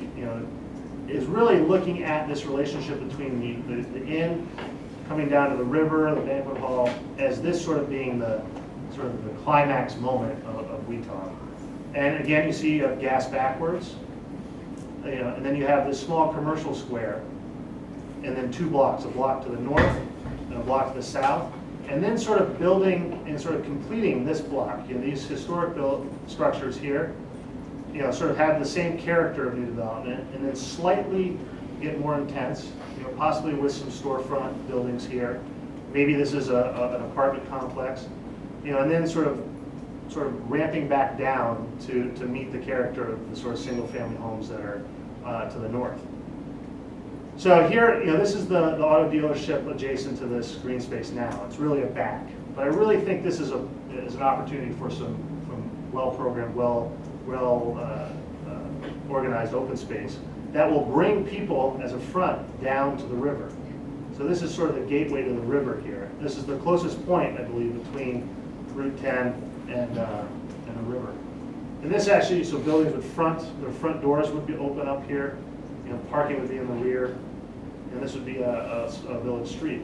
is really looking at this relationship between the inn coming down to the river, the banquet hall, as this sort of being the sort of the climax moment of Weatogue. And again, you see gas backwards, and then you have this small commercial square, and then two blocks, a block to the north and a block to the south, and then sort of building and sort of completing this block. These historic structures here, sort of have the same character of new development, and then slightly get more intense, possibly with some storefront buildings here. Maybe this is an apartment complex, and then sort of ramping back down to meet the character of the sort of single-family homes that are to the north. So here, this is the auto dealership adjacent to this green space now. It's really a back, but I really think this is an opportunity for some well-programmed, organized open space that will bring people as a front down to the river. So this is sort of the gateway to the river here. This is the closest point, I believe, between Route 10 and the river. And this actually, so buildings with their front doors would be open up here. Parking would be in the rear, and this would be a village street.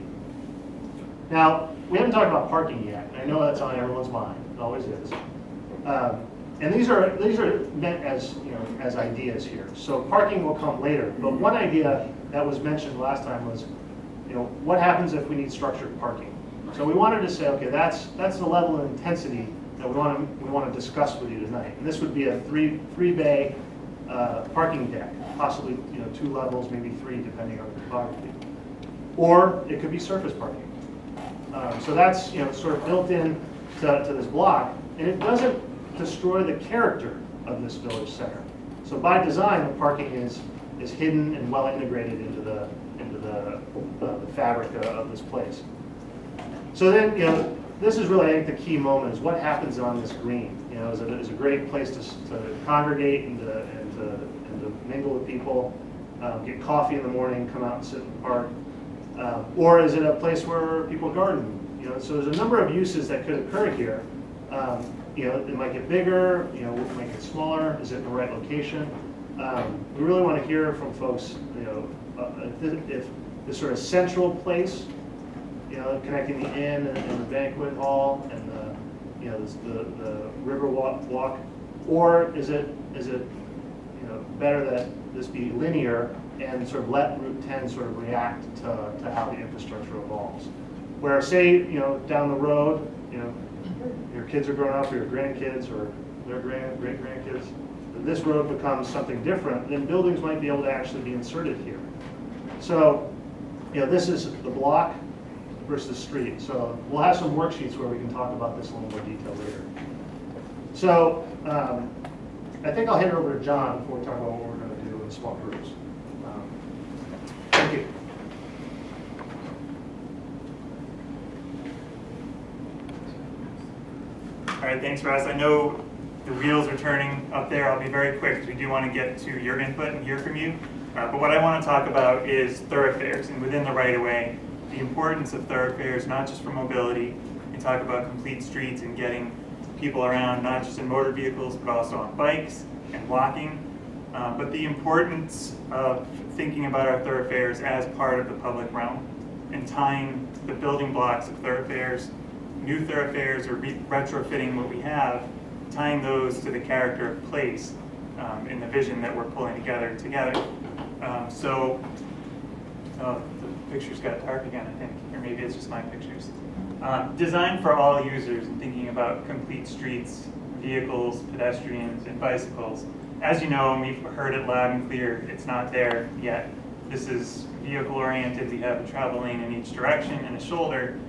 Now, we haven't talked about parking yet. I know that's on everyone's mind. It always is. And these are meant as ideas here. So parking will come later. But one idea that was mentioned last time was, what happens if we need structured parking? So we wanted to say, okay, that's the level of intensity that we want to discuss with you tonight. And this would be a three bay parking deck, possibly 2 levels, maybe 3, depending on the topography. Or it could be surface parking. So that's sort of built in to this block, and it doesn't destroy the character of this village center. So by design, the parking is hidden and well integrated into the fabric of this place. So then, this is really, I think, the key moment is what happens on this green. Is a great place to congregate and to mingle with people, get coffee in the morning, come out and sit in the park. Or is it a place where people garden? So there's a number of uses that could occur here. It might get bigger, it might get smaller. Is it in the right location? We really want to hear from folks, if this sort of central place, connecting the inn and the banquet hall and the river walk, or is it better that this be linear and sort of let Route 10 sort of react to how the infrastructure evolves? Where, say, down the road, your kids are growing up, or your grandkids, or their great grandkids, this road becomes something different, then buildings might be able to actually be inserted here. So, this is the block versus street. So we'll have some worksheets where we can talk about this in a little more detail later. So I think I'll hand it over to John before we talk about what we're going to do in small groups. Thank you. All right, thanks, Russ. I know the wheels are turning up there. I'll be very quick because we do want to get to your input and hear from you. But what I want to talk about is thoroughfares, and within the right-of-way, the importance of thoroughfares, not just for mobility. We talk about complete streets and getting people around, not just in motor vehicles, but also on bikes and walking. But the importance of thinking about our thoroughfares as part of the public realm and tying the building blocks of thoroughfares, new thoroughfares, or retrofitting what we have, tying those to the character of place in the vision that we're pulling together. So the pictures got dark again, I think, or maybe it's just my pictures. Designed for all users and thinking about complete streets, vehicles, pedestrians, and bicycles. As you know, and we've heard it loud and clear, it's not there yet. This is vehicle oriented. We have a travel lane in each direction and a shoulder.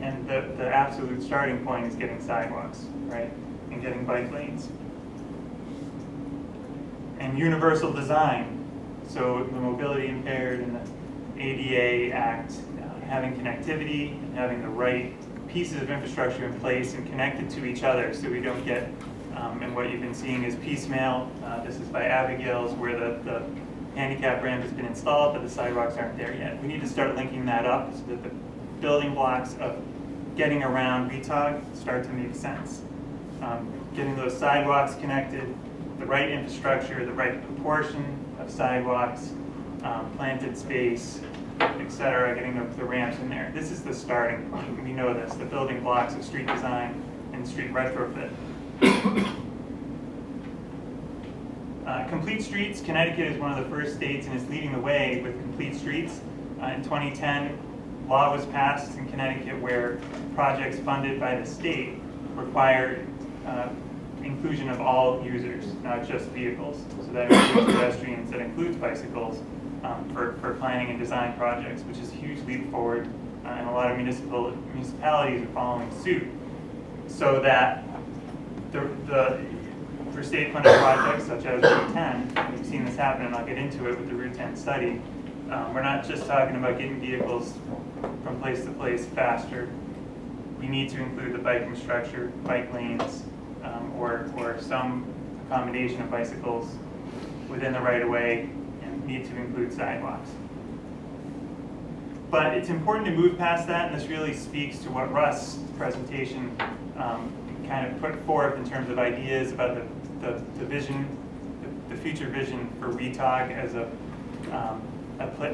And the absolute starting point is getting sidewalks, right? And getting bike lanes. And universal design. So the mobility impaired and the ADA Act, having connectivity and having the right pieces of infrastructure in place and connected to each other so we don't get, and what you've been seeing is piecemeal. This is by Abigail's, where the handicap ramp has been installed, but the sidewalks aren't there yet. We need to start linking that up so that the building blocks of getting around Weatogue start to make sense. Getting those sidewalks connected, the right infrastructure, the right proportion of sidewalks, planted space, etc., getting the ramps in there. This is the starting point. We know this, the building blocks of street design and street retrofit. Complete streets, Connecticut is one of the first states and is leading the way with complete streets. In 2010, law was passed in Connecticut where projects funded by the state required inclusion of all users, not just vehicles. So that includes pedestrians, that includes bicycles for planning and design projects, which is a huge leap forward, and a lot of municipalities are following suit. So that for state-funded projects such as Route 10, we've seen this happen, and I'll get into it with the Route 10 study. We're not just talking about getting vehicles from place to place faster. We need to include the bike infrastructure, bike lanes, or some combination of bicycles within the right-of-way, and need to include sidewalks. But it's important to move past that, and this really speaks to what Russ' presentation kind of put forth in terms of ideas about the vision, the future vision for Weatogue as a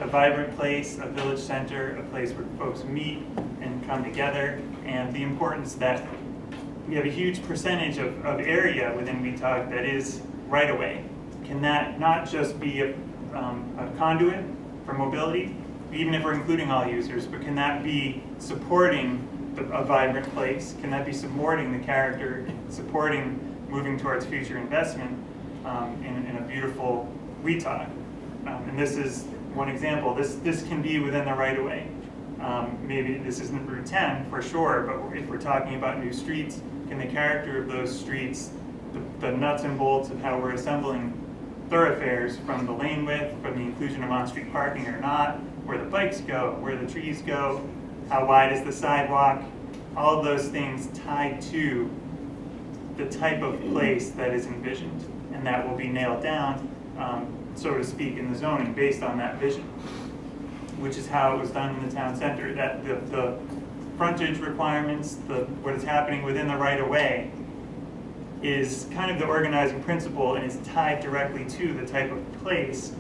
vibrant place, a village center, a place where folks meet and come together, and the importance that we have a huge percentage of area within Weatogue that is right-of-way. Can that not just be a conduit for mobility, even if we're including all users, but can that be supporting a vibrant place? Can that be supporting the character, supporting moving towards future investment in a beautiful Weatogue? And this is one example. This can be within the right-of-way. Maybe this isn't Route 10 for sure, but if we're talking about new streets, can the character of those streets, the nuts and bolts of how we're assembling thoroughfares, from the lane width, from the inclusion of on-street parking or not, where the bikes go, where the trees go, how wide is the sidewalk, all of those things tied to the type of place that is envisioned, and that will be nailed down, so to speak, in the zoning based on that vision, which is how it was done in the town center. That the frontage requirements, what is happening within the right-of-way, is kind of the organizing principle and is tied directly to the type of place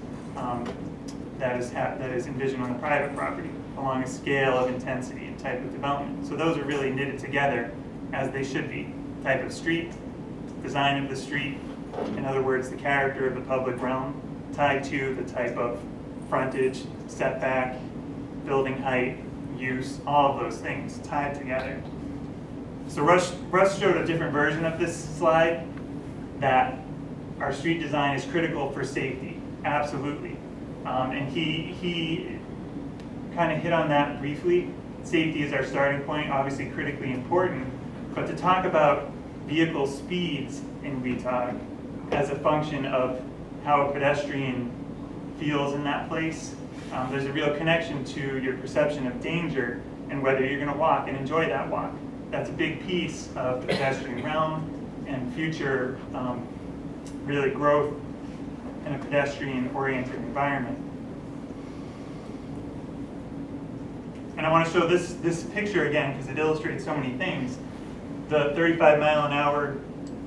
that is envisioned on the private property along a scale of intensity and type of development. So those are really knitted together as they should be. Type of street, design of the street, in other words, the character of the public realm, tied to the type of frontage, setback, building height, use, all of those things tied together. So Russ showed a different version of this slide, that our street design is critical for safety, absolutely. And he kind of hit on that briefly. Safety is our starting point, obviously critically important, but to talk about vehicle speeds in Weatogue as a function of how a pedestrian feels in that place, there's a real connection to your perception of danger and whether you're going to walk and enjoy that walk. That's a big piece of the pedestrian realm and future really growth in a pedestrian-oriented environment. And I want to show this picture again because it illustrates so many things. The 35-mile-an-hour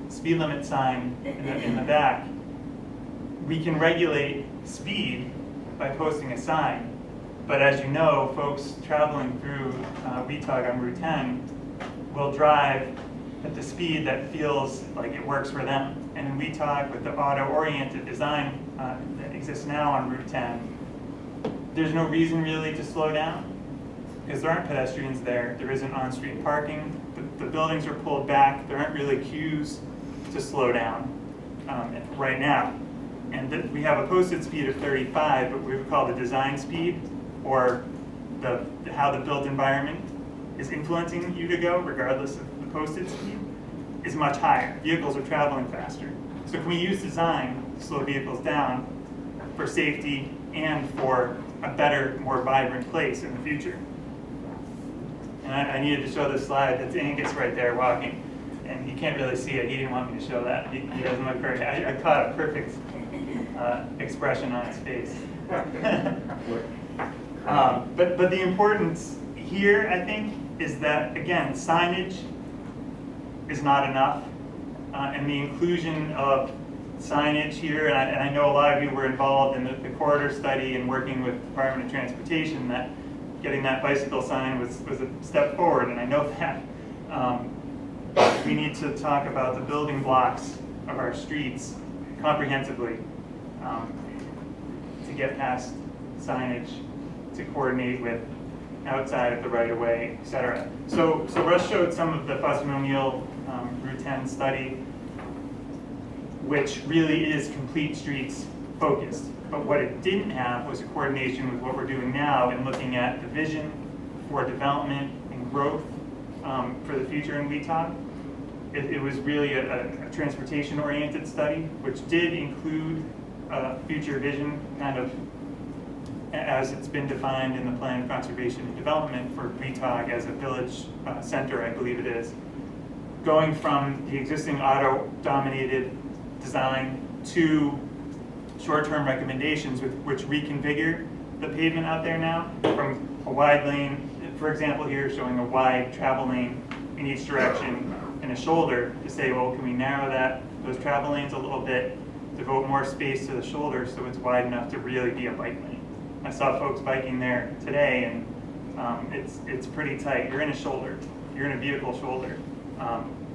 speed limit sign in the back. We can regulate speed by posting a sign, but as you know, folks traveling through Weatogue on Route 10 will drive at the speed that feels like it works for them. And in Weatogue, with the auto-oriented design that exists now on Route 10, there's no reason really to slow down because there aren't pedestrians there. There isn't on-street parking. The buildings are pulled back. There aren't really cues to slow down right now. And we have a posted speed of 35, but we would call the design speed, or how the built environment is influencing you to go, regardless of the posted speed, is much higher. Vehicles are traveling faster. So can we use design to slow vehicles down for safety and for a better, more vibrant place in the future? And I needed to show this slide. That's Angus right there walking. And you can't really see it. He didn't want me to show that. He doesn't look very, I caught a perfect expression on his face. But the importance here, I think, is that, again, signage is not enough. And the inclusion of signage here, and I know a lot of you were involved in the corridor study and working with the Department of Transportation, that getting that bicycle sign was a step forward, and I know that. We need to talk about the building blocks of our streets comprehensively to get past signage, to coordinate with outside of the right-of-way, et cetera. So Russ showed some of the Fuss and O'Neill Route 10 study, which really is complete streets focused. But what it didn't have was a coordination with what we're doing now in looking at the vision for development and growth for the future in Weatogue. It was really a transportation-oriented study, which did include future vision, kind of as it's been defined in the Plan of Conservation and Development for Weatogue as a village center, I believe it is. Going from the existing auto-dominated design to short-term recommendations which reconfigure the pavement out there now from a wide lane, for example here showing a wide travel lane in each direction and a shoulder, to say, well, can we narrow those travel lanes a little bit, devote more space to the shoulder so it's wide enough to really be a bike lane. I saw folks biking there today, and it's pretty tight. You're in a shoulder. You're in a vehicle shoulder.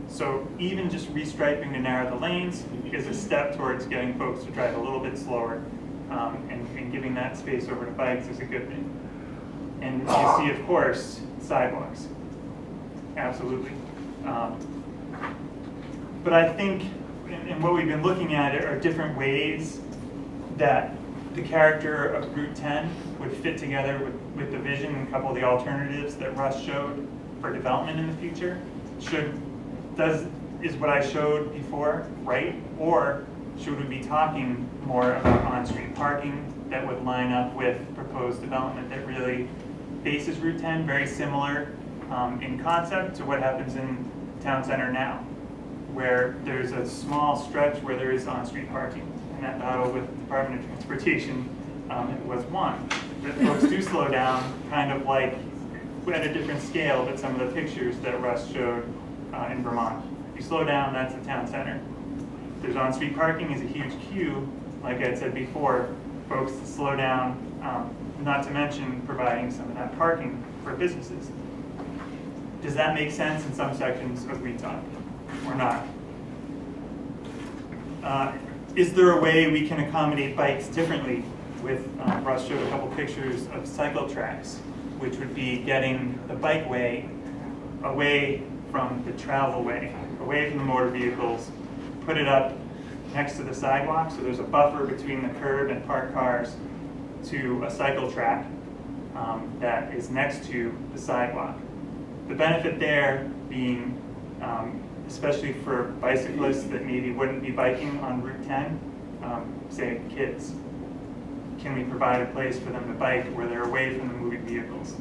So even just restriping to narrow the lanes is a step towards getting folks to drive a little bit slower, and giving that space over to bikes is a good thing. And you see, of course, sidewalks. Absolutely. But I think, and what we've been looking at are different ways that the character of Route 10 would fit together with the vision and a couple of the alternatives that Russ showed for development in the future. Is what I showed before right? Or should we be talking more about on-street parking that would line up with proposed development that really faces Route 10, very similar in concept to what happens in town center now, where there's a small stretch where there is on-street parking, and that battle with the Department of Transportation was one. That folks do slow down, kind of like at a different scale, but some of the pictures that Russ showed in Vermont. If you slow down, that's the town center. There's on-street parking is a huge cue, like I had said before, folks to slow down, not to mention providing some of that parking for businesses. Does that make sense in some sections of Weatogue or not? Is there a way we can accommodate bikes differently? With Russ showed a couple pictures of cycle tracks, which would be getting the bikeway away from the travel way, away from the motor vehicles, put it up next to the sidewalk, so there's a buffer between the curb and parked cars to a cycle track that is next to the sidewalk. The benefit there being, especially for bicyclists that maybe wouldn't be biking on Route 10, say kids, can we provide a place for them to bike where they're away from the moving vehicles?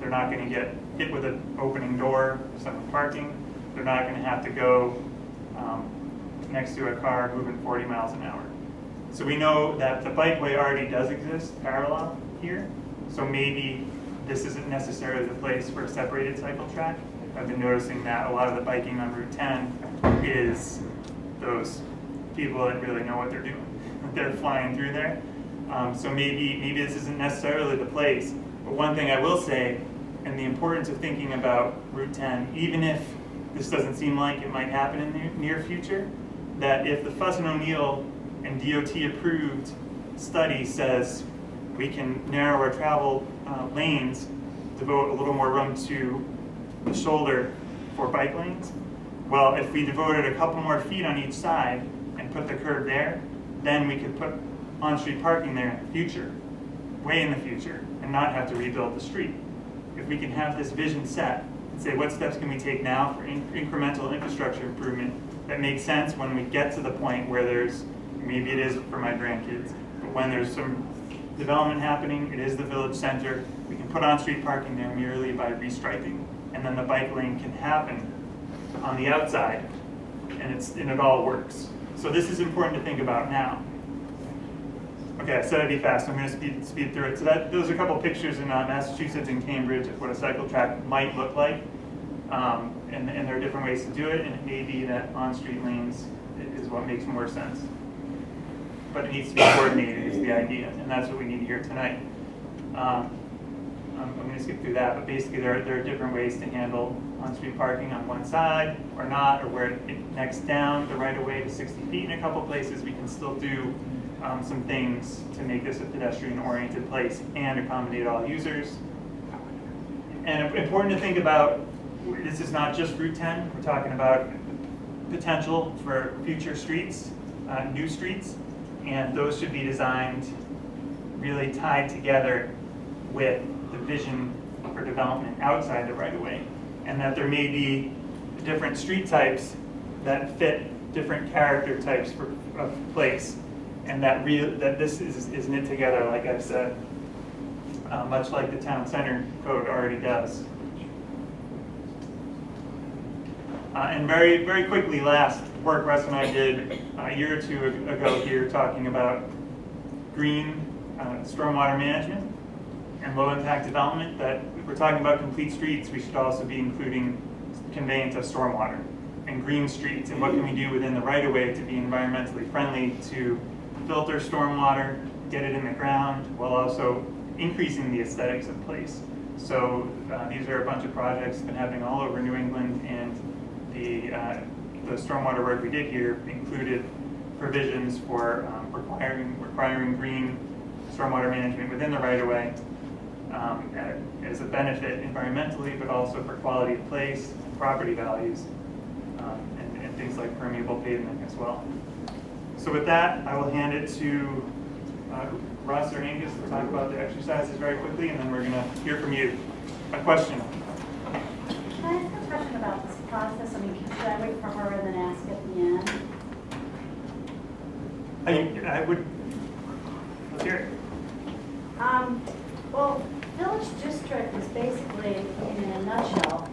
They're not going to get hit with an opening door if someone's parking. They're not going to have to go next to a car moving 40 miles an hour. So we know that the bikeway already does exist parallel here. So maybe this isn't necessarily the place for a separated cycle track. I've been noticing that a lot of the biking on Route 10 is those people that really know what they're doing. They're flying through there. So maybe this isn't necessarily the place. But one thing I will say, and the importance of thinking about Route 10, even if this doesn't seem like it might happen in the near future, that if the Fuss and O'Neill and DOT approved study says we can narrow our travel lanes, devote a little more room to the shoulder for bike lanes, well, if we devoted a couple more feet on each side and put the curb there, then we could put on-street parking there in the future, way in the future, and not have to rebuild the street. If we can have this vision set and say what steps can we take now for incremental infrastructure improvement that makes sense when we get to the point where there's, maybe it is for my grandkids, but when there's some development happening, it is the village center, we can put on-street parking there merely by restriping, and then the bike lane can happen on the outside, and it all works. So this is important to think about now. Okay, I said I'd be fast, so I'm going to speed through it. So those are a couple pictures in Massachusetts and Cambridge of what a cycle track might look like. And there are different ways to do it, and it may be that on-street lanes is what makes more sense. but it needs to be coordinated is the idea, and that's what we need to hear tonight. I'm going to skip through that, but basically there are different ways to handle on-street parking on one side or not, or where it necks down the right-of-way to 60 feet in a couple places. We can still do some things to make this a pedestrian-oriented place and accommodate all users. And important to think about, this is not just Route 10. We're talking about potential for future streets, new streets, and those should be designed really tied together with the vision for development outside the right-of-way, and that there may be different street types that fit different character types of place, and that this is knit together, like I've said, much like the town center code already does. And very, very quickly, last work Russ and I did a year or two ago here, talking about green stormwater management and low impact development, that if we're talking about complete streets, we should also be including conveyance of stormwater and green streets, and what can we do within the right of way to be environmentally friendly to filter stormwater, get it in the ground, while also increasing the aesthetics of place. So these are a bunch of projects been happening all over New England, and the stormwater work we did here included provisions for requiring green stormwater management within the right of way as a benefit environmentally, but also for quality of place, property values, and things like permeable pavement as well. So with that, I will hand it to Russ or Angus to talk about the exercises very quickly, and then we're going to hear from you. A question? Can I ask a question about this process? I mean, should I wait for her and then ask at the end? I would, let's hear it. Well, village district is basically, in a nutshell,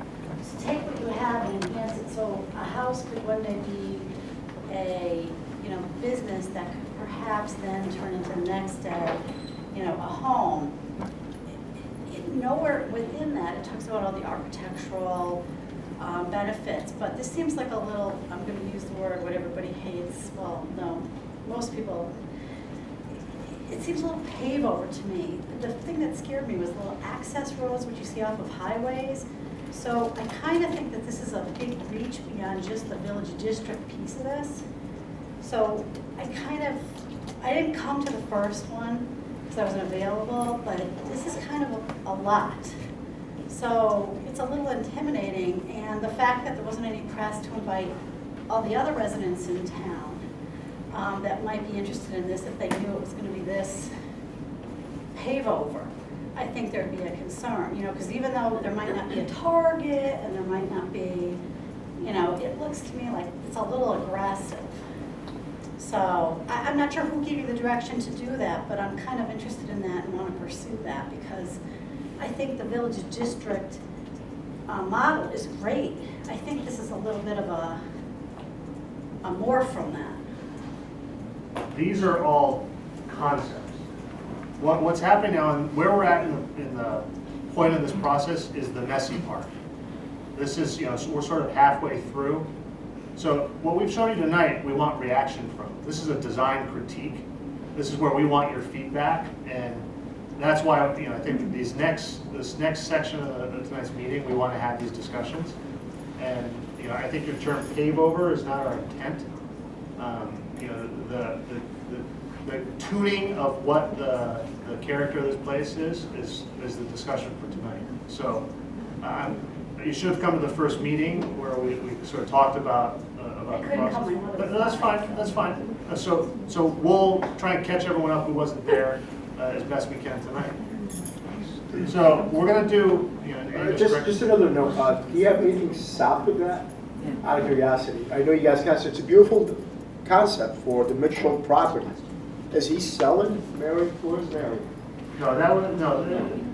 to take what you have and enhance it. So a house could one day be a business that could perhaps then turn into the next day, a home. Nowhere within that it talks about all the architectural benefits, but this seems like a little, I'm going to use the word what everybody hates, well, no, most people, it seems a little pave over to me. The thing that scared me was little access roads, which you see off of highways. So I kind of think that this is a big reach beyond just the village district piece of this. So I didn't come to the first one because I wasn't available, but this is kind of a lot. So it's a little intimidating, and the fact that there wasn't any press to invite all the other residents in town that might be interested in this, if they knew it was going to be this pave over, I think there'd be a concern, because even though there might not be a Target and there might not be, it looks to me like it's a little aggressive. So I'm not sure who gave you the direction to do that, but I'm kind of interested in that and want to pursue that, because I think the village district model is great. I think this is a little bit of a more from that. These are all concepts. What's happening now, and where we're at in the point of this process is the messy part. This is, so we're sort of halfway through. So what we've shown you tonight, we want reaction from. This is a design critique. This is where we want your feedback, and that's why I think this next section of tonight's meeting, we want to have these discussions. And I think your term pave over is not our intent. The tuning of what the character of this place is the discussion for tonight. So you should have come to the first meeting where we sort of talked about the process. But no, that's fine. That's fine. So we'll try and catch everyone up who wasn't there as best we can tonight. So we're going to do. Just another note. Do you have anything south of that? Out of curiosity, I know you guys it's a beautiful concept for the Mitchell property. Is he selling Mary? Where's Mary? No.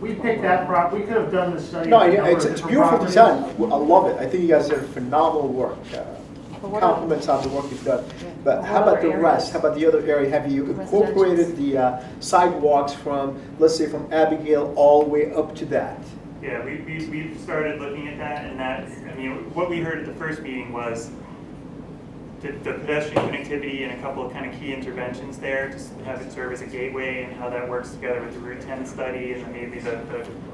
We picked that prop. We could have done the study. No, it's beautiful design. I love it. I think you guys did phenomenal work. Compliments on the work you've done. But how about the rest? How about the other area? Have you incorporated the sidewalks from, let's say, from Abigail all the way up to that? Yeah, we've started looking at that, and what we heard at the first meeting was the pedestrian connectivity and a couple of kind of key interventions there, just have it serve as a gateway and how that works together with the Route 10 study and then maybe the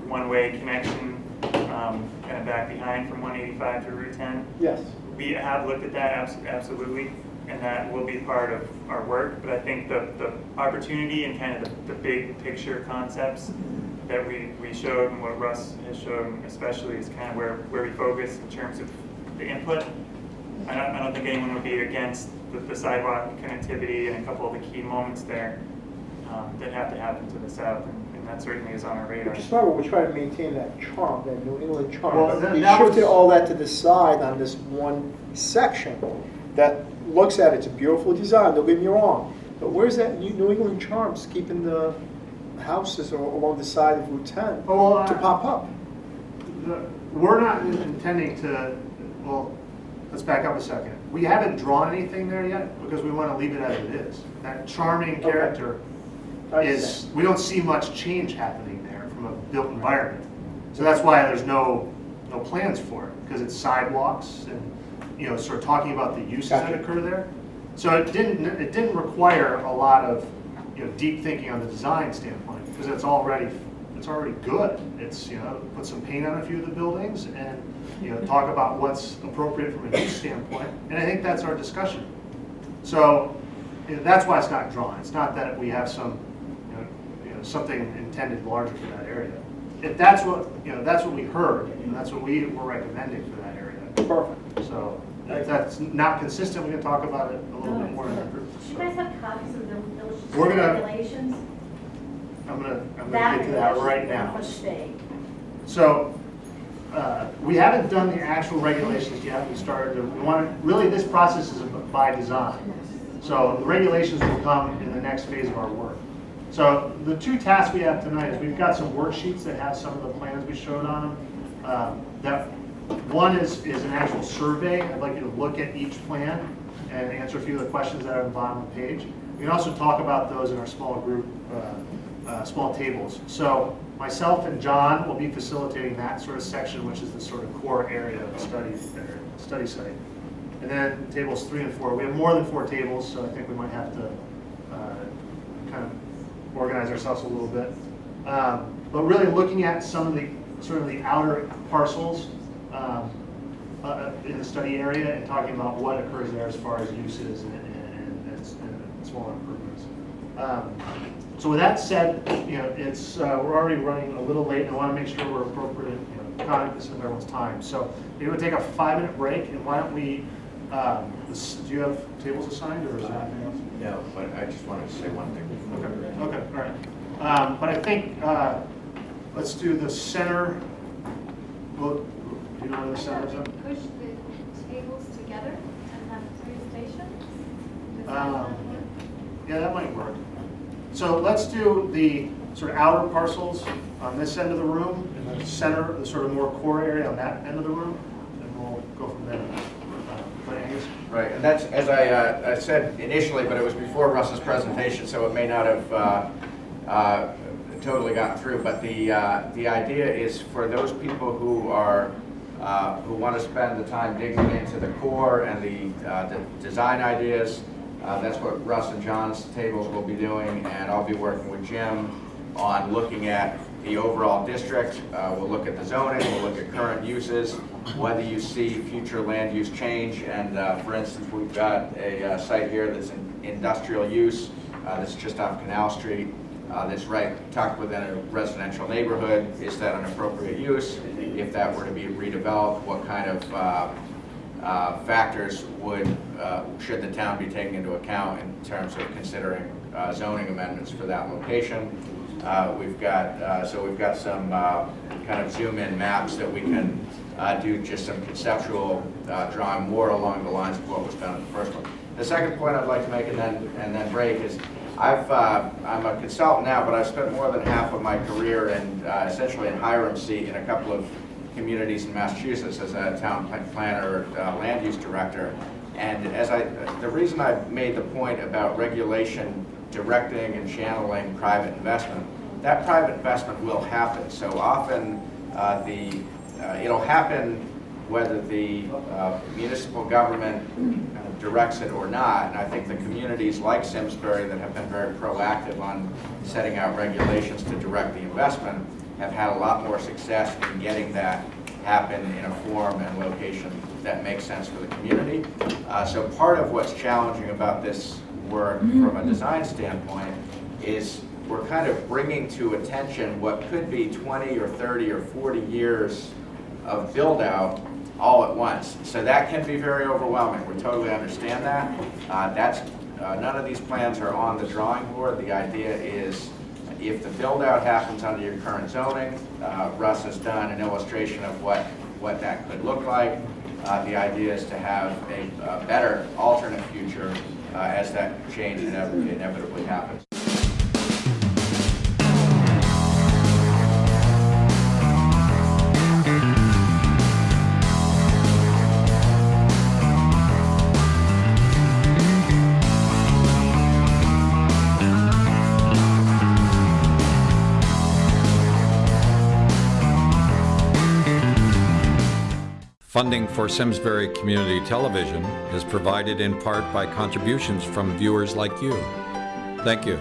one-way connection kind of back behind from 185 to Route 10. Yes. We have looked at that, absolutely, and that will be part of our work, but I think the opportunity and kind of the big picture concepts that we showed and what Russ has shown especially is kind of where we focus in terms of the input. I don't think anyone would be against the sidewalk connectivity and a couple of the key moments there that have to happen to the south, and that certainly is on our radar. Which is why we're trying to maintain that charm, that New England charm. Well, We that shifted was- all that to the side on this one section that looks at it's a beautiful design, don't get me wrong. But where's that New England charms keeping the houses along the side of Route 10 Well, to pop up? We're not intending to, well, let's back up a second. We haven't drawn anything there yet because we want to leave it as it is. That charming Okay. character I is, understand. we don't see much change happening there from a built environment. So that's why there's no plans for it, because it's sidewalks and, sort of talking about the uses that Gotcha. occur there. So it didn't require a lot of, deep thinking on the design standpoint, because it's already good. It's, put some paint on a few of the buildings and, talk about what's appropriate from a use standpoint. And I think that's our discussion. So that's why it's not drawn. It's not that we have some, something intended larger for that area. If that's what we heard, and that's what we were recommending for that area. Perfect. So if that's not consistent, we can talk about it a little bit more in the group. Do you guys have copies of the village We're gonna- regulations? I'm gonna get to that right now. For state. So, we haven't done the actual regulations yet. Really this process is by design. So the regulations will come in the next phase of our work. So the two tasks we have tonight is we've got some worksheets that have some of the plans we showed on them. That one is an actual survey. I'd like you to look at each plan and answer a few of the questions that are on the bottom of the page. We can also talk about those in our small group, small tables. So myself and John will be facilitating that sort of section, which is the sort of core area of the study site. And then tables 3 and 4. We have more than 4 tables, so I think we might have to kind of organize ourselves a little bit. But really looking at some of the sort of the outer parcels in the study area and talking about what occurs there as far as uses and small improvements. So with that said, it's we're already running a little late, and I want to make sure we're appropriate, cognizant of everyone's time. So maybe we'll take a 5-minute break, and why don't we? Do you have tables assigned, or is there anything else? No, but I just wanted to say one thing. Okay, all right. But I think let's do the center. Well, do you know where the center is? Push the tables together and have 3 stations? Does that Um, not work? Yeah, that might work. So let's do the sort of outer parcels on this end of the room, and the center, the sort of more core area on that end of the room, and we'll go from there. Angus? Right, and that's, as I said initially, but it was before Russ's presentation, so it may not have totally gotten through, but the idea is for those people who want to spend the time digging into the core and the design ideas, that's what Russ and John's tables will be doing, and I'll be working with Jim on looking at the overall district. We'll look at the zoning, we'll look at current uses, whether you see future land use change, and for instance, we've got a site here that's an industrial use, that's just off Canal Street, that's right tucked within a residential neighborhood. Is that an appropriate use? If that were to be redeveloped, what kind of factors should the town be taking into account in terms of considering zoning amendments for that location? We've got some kind of zoom-in maps that we can do just some conceptual drawing more along the lines of what was done in the first one. The second point I'd like to make and then break is I'm a consultant now, but I've spent more than half of my career in essentially in Hiram seat in a couple of communities in Massachusetts as a town planner, land use director. And the reason I made the point about regulation directing and channeling private investment, that private investment will happen. So often it'll happen whether the municipal government kind of directs it or not. And I think the communities like Simsbury that have been very proactive on setting out regulations to direct the investment have had a lot more success in getting that happen in a form and location that makes sense for the community. So part of what's challenging about this work from a design standpoint is we're kind of bringing to attention what could be 20 or 30 or 40 years of build out all at once. So that can be very overwhelming. We totally understand that. None of these plans are on the drawing board. The idea is if the build out happens under your current zoning, Russ has done an illustration of what that could look like. The idea is to have a better alternate future as that change inevitably happens. Funding for Simsbury Community Television is provided in part by contributions from viewers like you. Thank you.